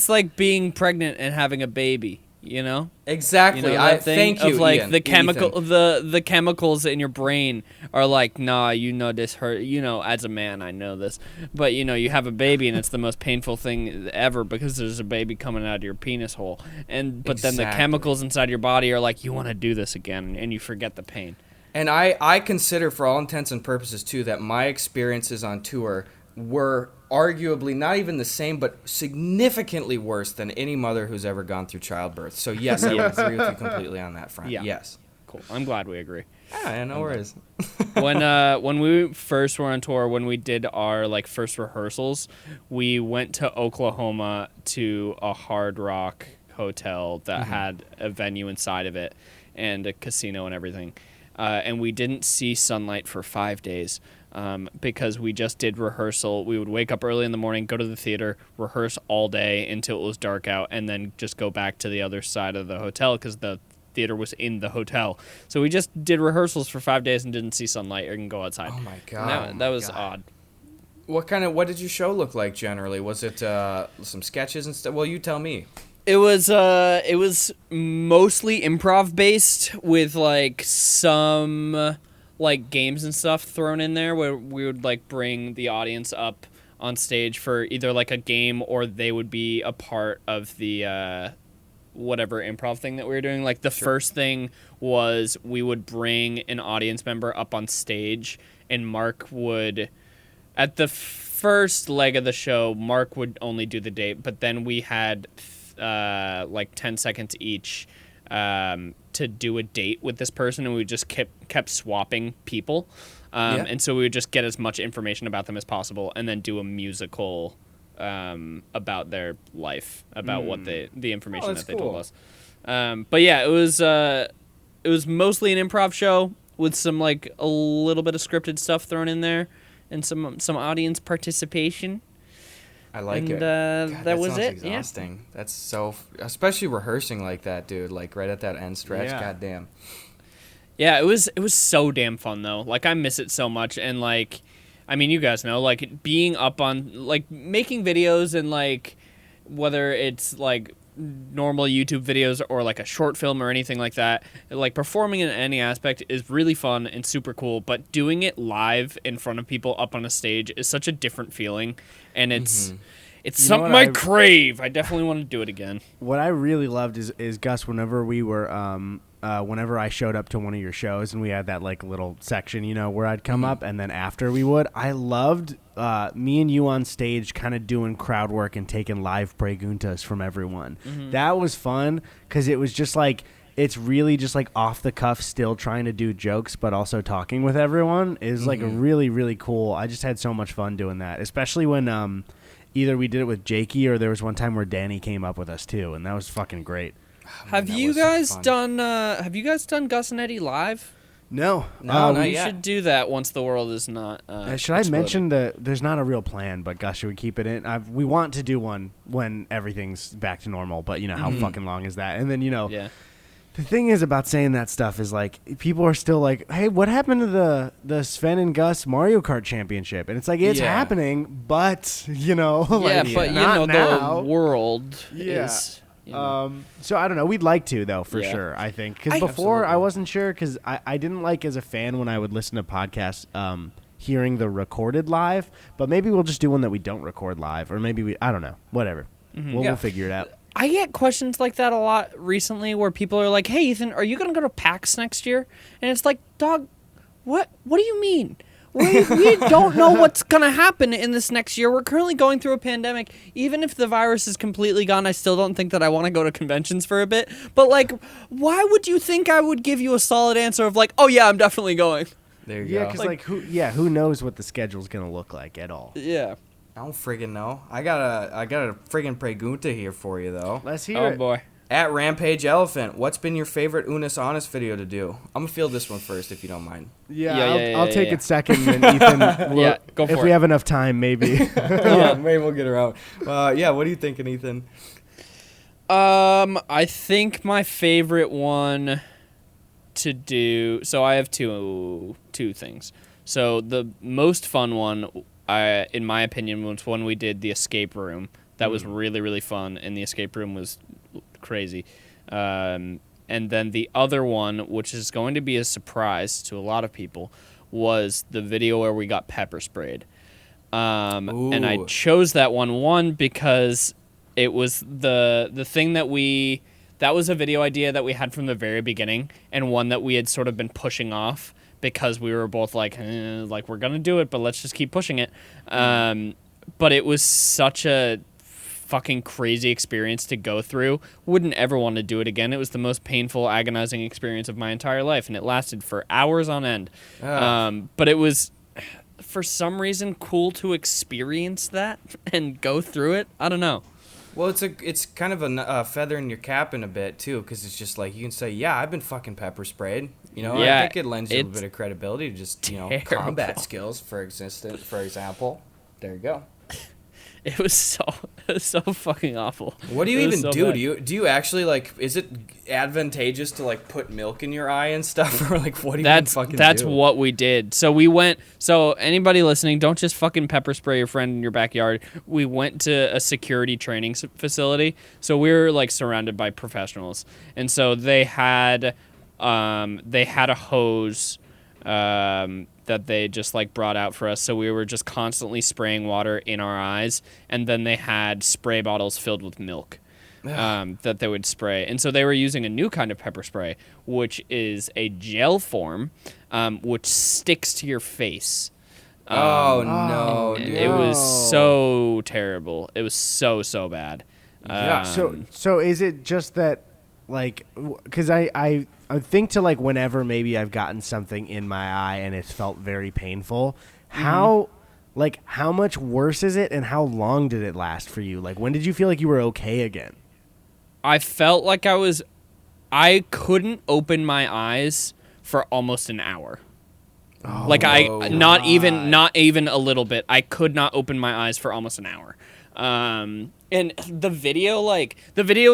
like being pregnant and having a baby. You know? Exactly. You know that thing thank you. of like Ian, the chemical, Ethan. the chemicals in your brain are like, nah, you know this hurt. You know, as a man, I know this, but you know, you have a baby and it's the most painful thing ever because there's a baby coming out of your penis hole, but then the chemicals inside your body are like, you want to do this again, and you forget the pain. And I consider, for all intents and purposes, too, that my experiences on tour were arguably not even the same, but significantly worse than any mother who's ever gone through childbirth. So, yes, I would agree with you completely on that front. Yeah. Yes. Cool. I'm glad we agree. Yeah, no worries. When we first were on tour, when we did our like first rehearsals, we went to Oklahoma to a Hard Rock hotel that had a venue inside of it and a casino and everything. And we didn't see sunlight for 5 days because we just did rehearsal. We would wake up early in the morning, go to the theater, rehearse all day until it was dark out, and then just go back to the other side of the hotel because the theater was in the hotel. So we just did rehearsals for 5 days and didn't see sunlight or go outside. Oh, my God. And that was odd. What did your show look like generally? Was it some sketches and stuff? Well, you tell me. It was mostly improv based with like some like games and stuff thrown in there where we would like bring the audience up on stage for either like a game or they would be a part of the whatever improv thing that we were doing. Like the first thing was we would bring an audience member up on stage and Mark would, at the first leg of the show, Mark would only do the date, but then we had like 10 seconds each to do a date with this person, and we just kept swapping people. And so we would just get as much information about them as possible and then do a musical about their life, about what the information that they told us. But yeah, it was mostly an improv show with some like a little bit of scripted stuff thrown in there and some audience participation. I like it. God, that was it. Exhausting. Yeah. That's so, especially rehearsing like that, dude. Like right at that end stretch. Yeah. God damn. Yeah, it was so damn fun though. Like I miss it so much, and like, I mean, you guys know, like being up on like making videos and like whether it's like normal YouTube videos or like a short film or anything like that, like performing in any aspect is really fun and super cool, but doing it live in front of people up on a stage is such a different feeling, and it's something I crave. I definitely want to do it again. What I really loved is Gus, whenever we were whenever I showed up to one of your shows and we had that like little section, you know, where I'd come up and then after we would, I loved me and you on stage kind of doing crowd work and taking live preguntas from everyone. That was fun because it was just like, it's really just like off the cuff, still trying to do jokes, but also talking with everyone is like a really, really cool. I just had so much fun doing that, especially when either we did it with Jakey or there was one time where Danny came up with us too. And that was fucking great. Have you guys done Gus and Eddy live? No, we should do that once the world is not. Should I mention that there's not a real plan, but Gus, should we keep it in? We want to do one when everything's back to normal, but you know how fucking long is that? And then the thing is about saying that stuff is like people are still like, hey, what happened to the Sven and Gus Mario Kart Championship? And it's like it's happening, but you know, the world is. So I don't know. We'd like to though, for sure. I think because before I wasn't sure because I didn't like as a fan when I would listen to podcasts, hearing the recorded live. But maybe we'll just do one that we don't record live, or maybe I don't know. Whatever. We'll figure it out. I get questions like that a lot recently, where people are like, "Hey, Ethan, are you gonna go to PAX next year?" And it's like, dog, what do you mean? we don't know what's going to happen in this next year. We're currently going through a pandemic. Even if the virus is completely gone, I still don't think that I want to go to conventions for a bit. But, like, why would you think I would give you a solid answer of, like, oh, yeah, I'm definitely going? There you Yeah, go. because who knows what the schedule's gonna look like at all? Yeah. I don't friggin' know. I got a friggin' pregunta here for you though. Let's hear Oh, it. boy. At Rampage Elephant, what's been your favorite Unis Honest video to do? I'm gonna field this one first if you don't mind. I'll take it second, and then Ethan. Yeah, go for if it. we have enough time, maybe. Yeah, maybe we'll get around. Yeah, what are you thinking, Ethan? I think my favorite one to do. So I have two things. So the most fun one, in my opinion, was when we did the escape room. That was really, really fun, and the escape room was crazy. And then the other one, which is going to be a surprise to a lot of people, was the video where we got pepper sprayed. And I chose that one because it was the thing that was a video idea that we had from the very beginning, and one that we had sort of been pushing off because we were both like we're gonna do it, but let's just keep pushing it. But it was such a fucking crazy experience to go through. Wouldn't ever want to do it again. It was the most painful, agonizing experience of my entire life, and it lasted for hours on end. But it was, for some reason, cool to experience that and go through it. I don't know. Well, it's kind of a feather in your cap in a bit too, because it's just like you can say, yeah, I've been fucking pepper sprayed. You know, Yeah, I think it lends you a bit of credibility to just terrible. combat skills, for example. There you go. It was so fucking awful. What do you It was even so do? bad. Do you actually like? Is it advantageous to like put milk in your eye and stuff, or like what do you That's fucking that's do? what we did. So we went. So anybody listening, don't just fucking pepper spray your friend in your backyard. We went to a security training facility. So we were like surrounded by professionals, and so they had a hose that they just like brought out for us. So we were just constantly spraying water in our eyes, and then they had spray bottles filled with milk. That they would spray. And so they were using a new kind of pepper spray, which is a gel form, which sticks to your face. No, And dude. it was so terrible. It was so bad. Yeah. So is it just that, like, because I think to like whenever maybe I've gotten something in my eye and it's felt very painful, how much worse is it, and how long did it last for you? Like, when did you feel like you were okay again? I felt like I couldn't open my eyes for almost an hour. Not even a little bit. I could not open my eyes for almost an hour. And the video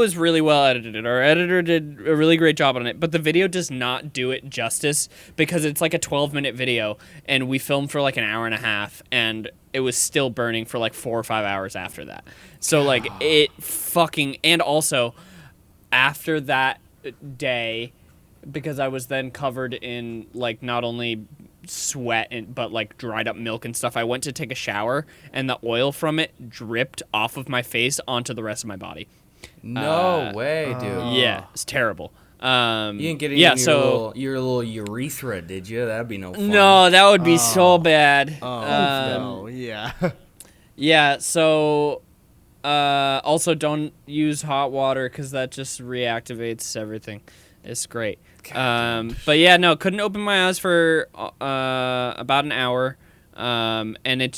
is really well edited. Our editor did a really great job on it, but the video does not do it justice because it's like a 12-minute video, and we filmed for like an hour and a half, and it was still burning for like 4 or 5 hours after that. So like it fucking, and also after that day, because I was then covered in like not only sweat but like dried up milk and stuff, I went to take a shower, and the oil from it dripped off of my face onto the rest of my body. No way, dude. Yeah, it's terrible. You didn't get any in your little urethra, did you? That'd be no fun. No, that would be so bad. No, yeah. Yeah, so also don't use hot water because that just reactivates everything. It's great. But yeah, no, couldn't open my eyes for about an hour. And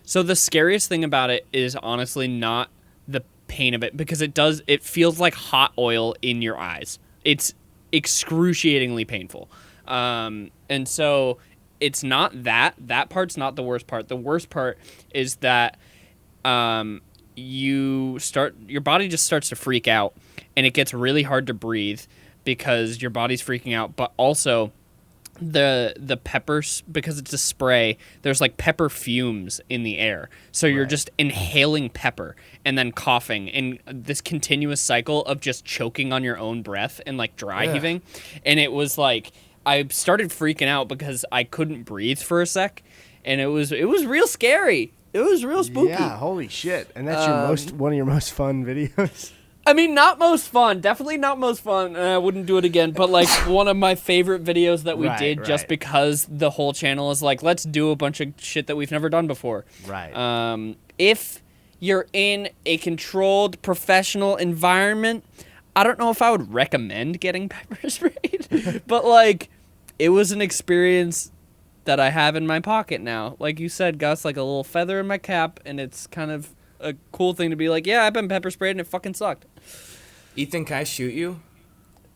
so the scariest thing about it is honestly not the pain of it, because it feels like hot oil in your eyes. It's excruciatingly painful. And so it's not that part's not the worst part. The worst part is that your body just starts to freak out, and it gets really hard to breathe because your body's freaking out. But also the peppers, because it's a spray, there's like pepper fumes in the air, so you're just inhaling pepper and then coughing in this continuous cycle of just choking on your own breath and like dry heaving. And it was like I started freaking out because I couldn't breathe for a sec, and it was real scary. It was real spooky. Yeah, holy shit. And that's one of your most fun videos. I mean, not most fun. Definitely not most fun, and I wouldn't do it again. But like one of my favorite videos that we did, just because the whole channel is like, let's do a bunch of shit that we've never done before. Right. If you're in a controlled professional environment, I don't know if I would recommend getting pepper sprayed, but like, it was an experience that I have in my pocket now. Like you said, Gus, like a little feather in my cap, and it's kind of a cool thing to be like, yeah, I've been pepper sprayed and it fucking sucked. Ethan, can I shoot you?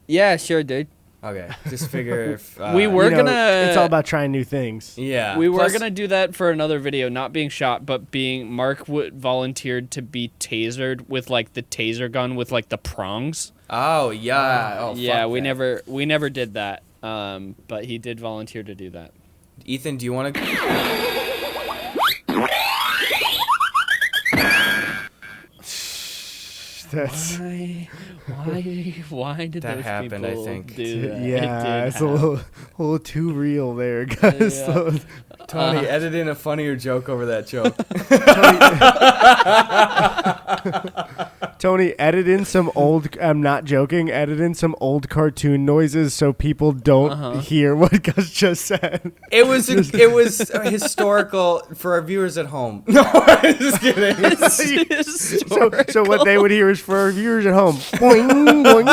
Yeah, sure, dude. Okay, just figure if... We were gonna... It's all about trying new things. Yeah. We were gonna do that for another video, not being shot, but being... Mark volunteered to be tasered with, like, the taser gun with, like, the prongs. Oh, yeah. Oh, yeah, fuck we that. never did that, but he did volunteer to do that. Ethan, do you want to... That's Why did That those happened, I people think. do that? yeah, it's a little too real there, guys. Yeah. Tony, edit in a funnier joke over that joke. Tony, edit in some old. I'm not joking. Edit in some old cartoon noises so people don't hear what Gus just said. It was historical for our viewers at home. No, I'm just kidding. So what they would hear is for our viewers at home. Boing, boing.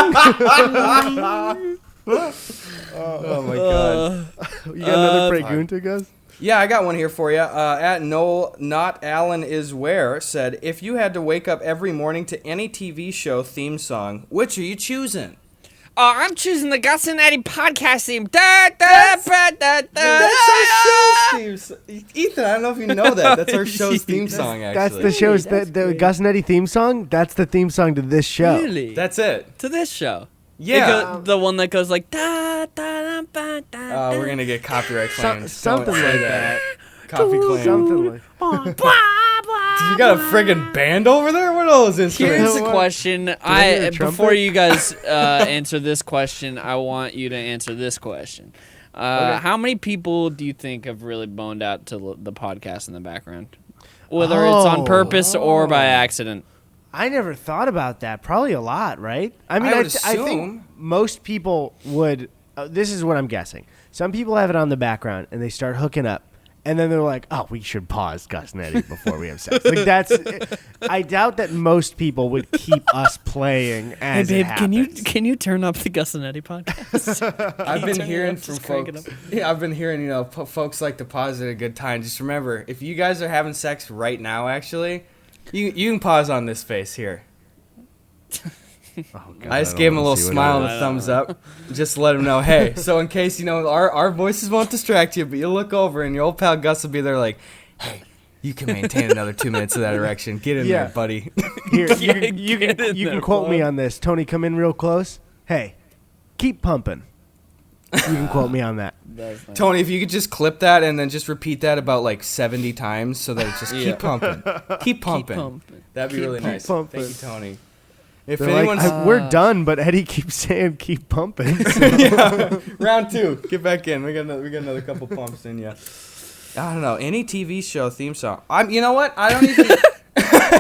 Oh my god. You got another pregunta, Gus? Yeah, I got one here for you. At Noel, not Alan is where said, if you had to wake up every morning to any TV show theme song, which are you choosing? I'm choosing the Gus and Eddy podcast theme. That's our show's theme. Ethan, I don't know if you know that. That's our show's theme song, actually. That's the show's the Gus and Eddy theme song. That's the theme song to this show. Really? That's it. To this show. Yeah. The one that goes like da da da da da. We're gonna get copyright claims. Something Don't say like that. Copy claim. Something like. You got a friggin' band over there? What are those instruments? Here's the question. hear a Before trumpet? you guys answer this question, I want you to answer this question. How many people do you think have really boned out to the podcast in the background? Whether it's on purpose or by accident. I never thought about that. Probably a lot, right? I mean, I would I think assume. most people would. This is what I'm guessing. Some people have it on the background and they start hooking up, and then they're like, "Oh, we should pause Gus and Eddy before we have sex." Like that's. I doubt that most people would keep us playing as Hey babe, it happens. can you turn up the Gus and Eddy podcast? I've been turn it hearing up, from just crank it folks. Yeah, I've been hearing, folks like to pause at a good time. Just remember, if you guys are having sex right now, actually, you can pause on this face here. Oh, God, I just don't gave him a wanna little see what smile it and is. a thumbs up, just to let him know, hey. So in case our voices won't distract you, but you look over and your old pal Gus will be there, like, hey, you can maintain another 2 minutes of that erection. Get in there, buddy. Here, Get you in can there, quote me bud. on this. Tony, come in real close. Hey, keep pumping. You can quote me on that. Tony, if you could just clip that and then just repeat that about like 70 times, so that it's just keep pumping, keep pumping. pumping. That'd be really nice. pumping. Thank you, Tony. If They're anyone's like, we're done, but Eddie keeps saying keep pumping. yeah, round 2, get back in. We got another couple pumps in you. I don't know, any TV show theme song. You know what? I don't even.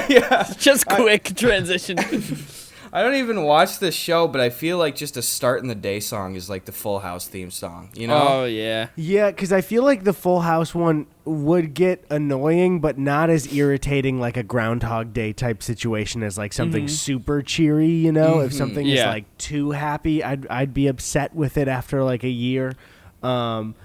Yeah, Just quick transition. I don't even watch this show, but I feel like just a start in the day song is like the Full House theme song. You know? Oh yeah. Yeah, because I feel like the Full House one would get annoying, but not as irritating like a Groundhog Day type situation as like something super cheery. You know, if something is Yeah. like too happy, I'd be upset with it after like a year.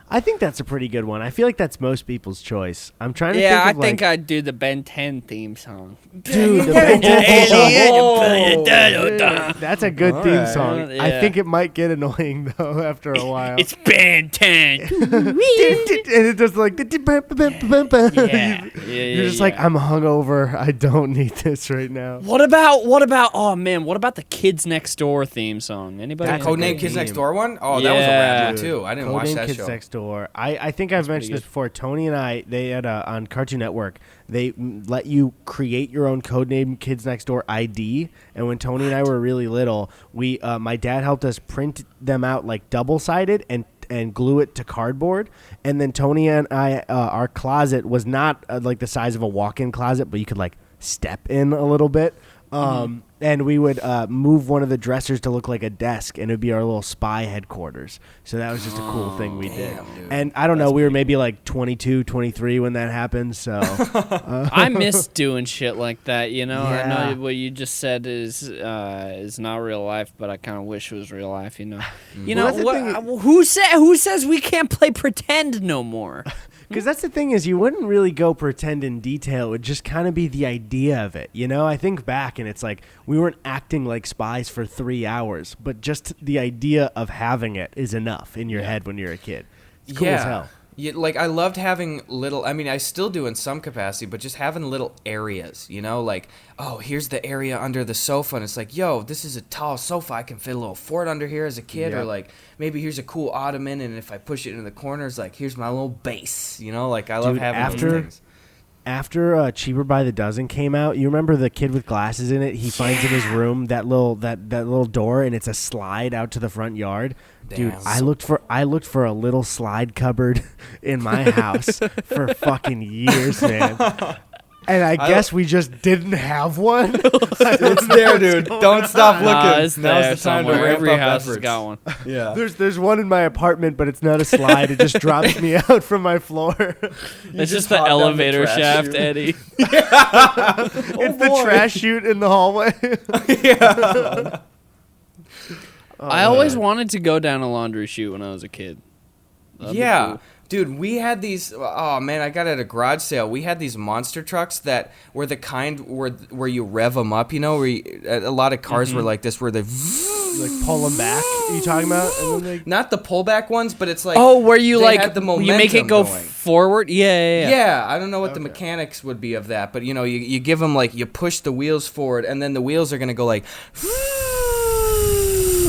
I think that's a pretty good one. I feel like that's most people's choice. I'm trying to think Yeah, I of think like, I'd do the Ben 10 theme song. dude, the Ben 10 theme song. It's That's a good theme Alright. song. I Yeah. think it might get annoying though after a while. Ben 10. and it just like Yeah. You're just like, I'm hungover. I don't need this right now. What about oh man, what about the Kids Next Door theme song? Anybody? That's have a Codename good Kids theme. Next Door one? Oh, that was a rad one Dude, too. I didn't watch Codename that Kids show. Next Door. I think I've mentioned this good. before. Tony and I, they had on Cartoon Network, they let you create your own Codename Kids Next Door ID. And when Tony and I were really little, we my dad helped us print them out like double-sided and glue it to cardboard. And then Tony and I, our closet was not like the size of a walk-in closet, but you could like step in a little bit. And we would move one of the dressers to look like a desk, and it would be our little spy headquarters. So that was just a cool thing we did. Dude. And I don't know, we were maybe like 22, 23 when that happened. So I miss doing shit like that. You know, I Yeah. know what you just said is not real life, but I kind of wish it was real life. You know, you Well, know that's the who says we can't play pretend no more? because that's the thing is you wouldn't really go pretend in detail. It would just kind of be the idea of it. You know, I think back and it's like we weren't acting like spies for 3 hours, but just the idea of having it is enough in your head when you're a kid. It's cool as hell. Yeah, like I loved having little. I mean, I still do in some capacity, but just having little areas. You know, like here's the area under the sofa, and it's like, yo, this is a tall sofa. I can fit a little fort under here as a kid, or like maybe here's a cool ottoman, and if I push it into the corners, like here's my little base. You know, like I love having those things. After Cheaper by the Dozen came out, you remember the kid with glasses in it? He finds in his room that little door, and it's a slide out to the front yard. Dude, Damn. I looked for a little slide cupboard in my house for fucking years, man. And I guess we just didn't have one. It's there, dude. Don't stop looking. It's Now's there the time to somewhere. ramp Every up house efforts. has got one. Yeah. There's one in my apartment, but it's not a slide. It just drops me out from my floor. It's just the hop down the elevator trash shaft, chute. Eddie. It's the trash chute in the hallway. Yeah. I always wanted to go down a laundry chute when I was a kid. That'd be Yeah. cool. Dude, we had these. Oh man, I got it at a garage sale. We had these monster trucks that were the kind where you rev them up. You know, a lot of cars were like this, where they Like pull them back. Are you talking about? And then not the pullback ones, but it's like Oh, where you they like had the you make it momentum go going. forward? Yeah. Yeah, I don't know what the mechanics would be of that, but you know, you give them like you push the wheels forward, and then the wheels are gonna go like.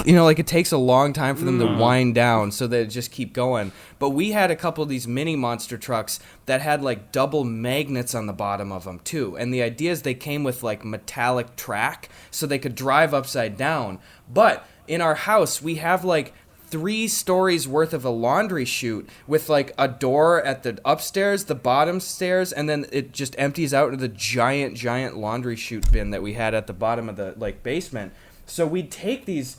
You know, like it takes a long time for them to wind down so that it just keep going. But we had a couple of these mini monster trucks that had like double magnets on the bottom of them too. And the idea is they came with like metallic track so they could drive upside down. But in our house, we have like 3 stories worth of a laundry chute with like a door at the upstairs, the bottom stairs, and then it just empties out into the giant laundry chute bin that we had at the bottom of the like basement. So we'd take these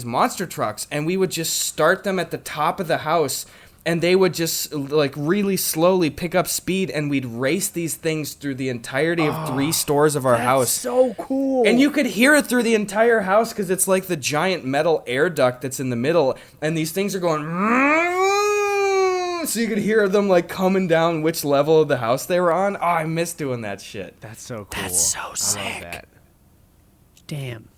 monster trucks and we would just start them at the top of the house, and they would just like really slowly pick up speed, and we'd race these things through the entirety of 3 stores of our house. so cool. And you could hear it through the entire house because it's like the giant metal air duct that's in the middle, and these things are going. So you could hear them like coming down which level of the house they were on. Oh, I miss doing that shit. That's so cool. That's so I love sick. that. Damn.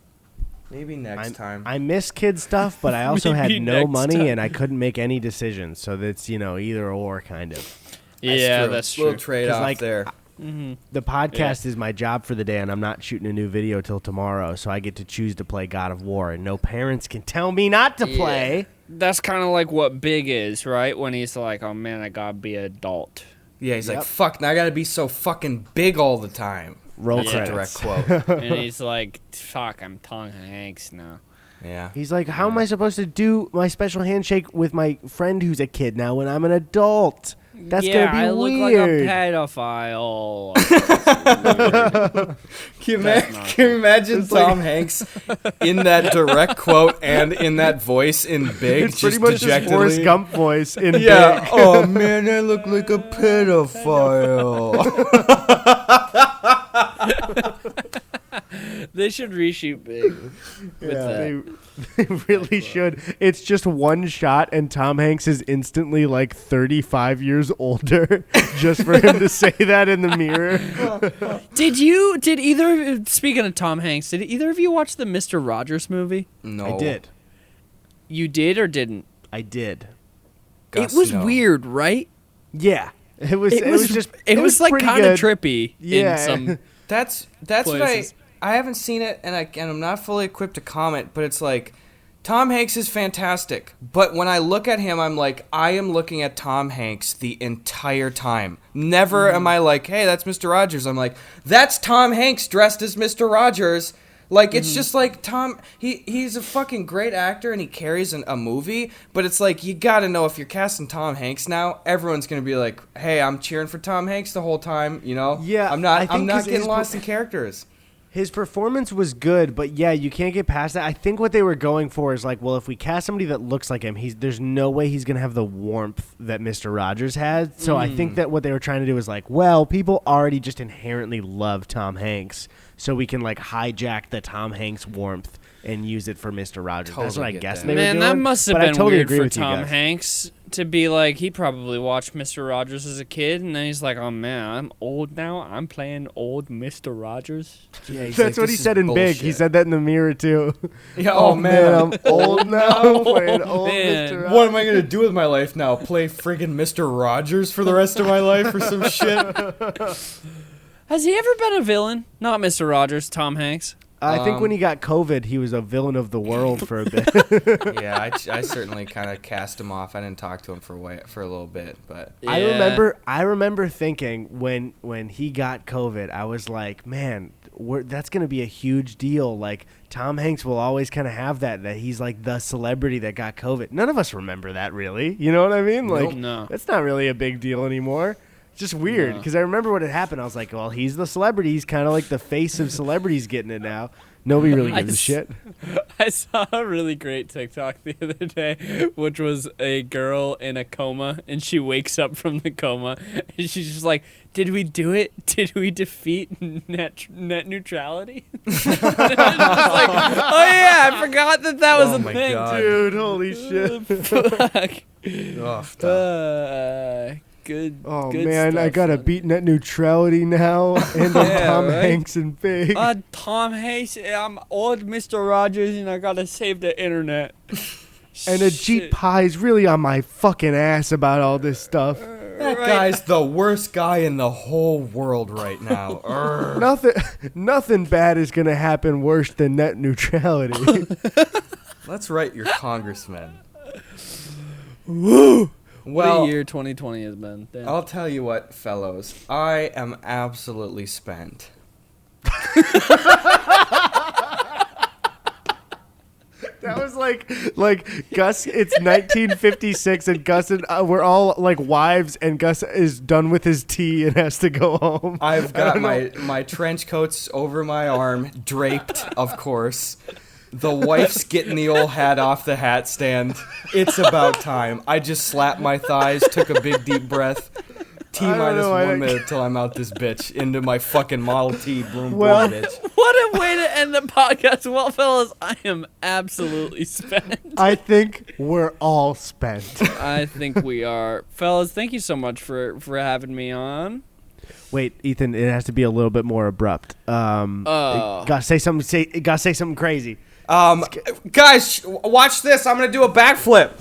Maybe next time. I miss kid stuff, but I also had Maybe no next money time. and I couldn't make any decisions. So that's, either or kind of. Yeah, true. that's Little true. trade 'Cause, off like, there. The podcast is my job for the day, and I'm not shooting a new video till tomorrow, so I get to choose to play God of War, and no parents can tell me not to play. That's kind of like what Big is, right? When he's like, "Oh man, I gotta be an adult." Yeah, he's Yep. like, fuck, now I gotta be so fucking big all the time. Roll That's a credits. direct quote. And he's like, "Fuck, I'm Tom Hanks now." Yeah. He's like, how am I supposed to do my special handshake with my friend who's a kid now when I'm an adult? That's yeah, gonna be I look weird. like a pedophile. Can you, That's not can you imagine Tom Hanks in that direct quote and in that voice in Big? It's pretty just much just Forrest dejectedly? Gump voice in Yeah. Big. Oh man, I look like a pedophile. They should reshoot Big with that. They really should. It's just one shot, and Tom Hanks is instantly like 35 years older, just for him to say that in the mirror. Speaking of Tom Hanks, did either of you watch the Mr. Rogers movie? No. I did. You did or didn't? I did. Gus, it was no. weird, right? Yeah. It was just it was like pretty kind of good. trippy Yeah. in some That's what places. I haven't seen it, and I'm not fully equipped to comment, but it's like Tom Hanks is fantastic, but when I look at him, I'm like, I am looking at Tom Hanks the entire time. Never am I like, hey, that's Mr. Rogers. I'm like, that's Tom Hanks dressed as Mr. Rogers. Like, it's just like Tom, he's a fucking great actor and he carries a movie, but it's like, you gotta know if you're casting Tom Hanks now, everyone's gonna be like, hey, I'm cheering for Tom Hanks the whole time, you know? Yeah, I'm I not think 'cause getting his- lost in characters. His performance was good, but yeah, you can't get past that. I think what they were going for is like, well, if we cast somebody that looks like him, there's no way he's going to have the warmth that Mr. Rogers had. So I think that what they were trying to do is like, well, people already just inherently love Tom Hanks, so we can like hijack the Tom Hanks warmth and use it for Mr. Rogers. Totally That's what I get guess that. they were Man, doing. that must have but I been totally weird agree for with you Tom guys. Hanks to be like, he probably watched Mr. Rogers as a kid, and then he's like, oh man, I'm old now. I'm playing old Mr. Rogers. Yeah, he's That's like, what he "This is said in Big. He bullshit." said that in the mirror too. Yeah, oh, man. I'm old now. I'm playing old man. Mr. What am I gonna do with my life now? Play friggin' Mr. Rogers for the rest of my life or some shit? Has he ever been a villain? Not Mr. Rogers, Tom Hanks. I think when he got COVID, he was a villain of the world for a bit. Yeah, I certainly kind of cast him off. I didn't talk to him for a little bit, but Yeah. I remember thinking when he got COVID, I was like, man, that's going to be a huge deal. Like Tom Hanks will always kind of have that he's like the celebrity that got COVID. None of us remember that really. You know what I mean? Like, No. that's not really a big deal anymore. It's just weird because I remember what had happened. I was like, well, he's the celebrity. He's kind of like the face of celebrities getting it now. Nobody really gives a shit. I saw a really great TikTok the other day, which was a girl in a coma, and she wakes up from the coma, and she's just like, did we do it? Did we defeat net neutrality? And I was just like, oh yeah, I forgot that was Oh a my thing. God. Dude, holy shit. Fuck. oh, tough. Good. Oh good man, I stuff, gotta man. beat net neutrality now, and I'm Yeah, Tom right? Hanks and Big. Tom Hanks, I'm old Mr. Rogers, and I gotta save the internet. And Ajit Pai's really on my fucking ass about all this stuff. That guy's the worst guy in the whole world right now. Nothing bad is gonna happen worse than net neutrality. Let's write your congressman. What Well, a year 2020 has been. Damn. I'll tell you what, fellows. I am absolutely spent. That was like Gus. It's 1956, and Gus and we're all like wives, and Gus is done with his tea and has to go home. I've got my trench coats over my arm, draped, of course. The wife's getting the old hat off the hat stand. It's about time. I just slapped my thighs, took a big deep breath. T minus 1 minute till I'm out this bitch into my fucking Model T broom bitch. What a way to end the podcast. Well, fellas, I am absolutely spent. I think we're all spent. I think we are. Fellas, thank you so much for having me on. Wait, Ethan, it has to be a little bit more abrupt. Gotta say something. Gotta say something crazy. Guys, watch this. I'm gonna do a backflip.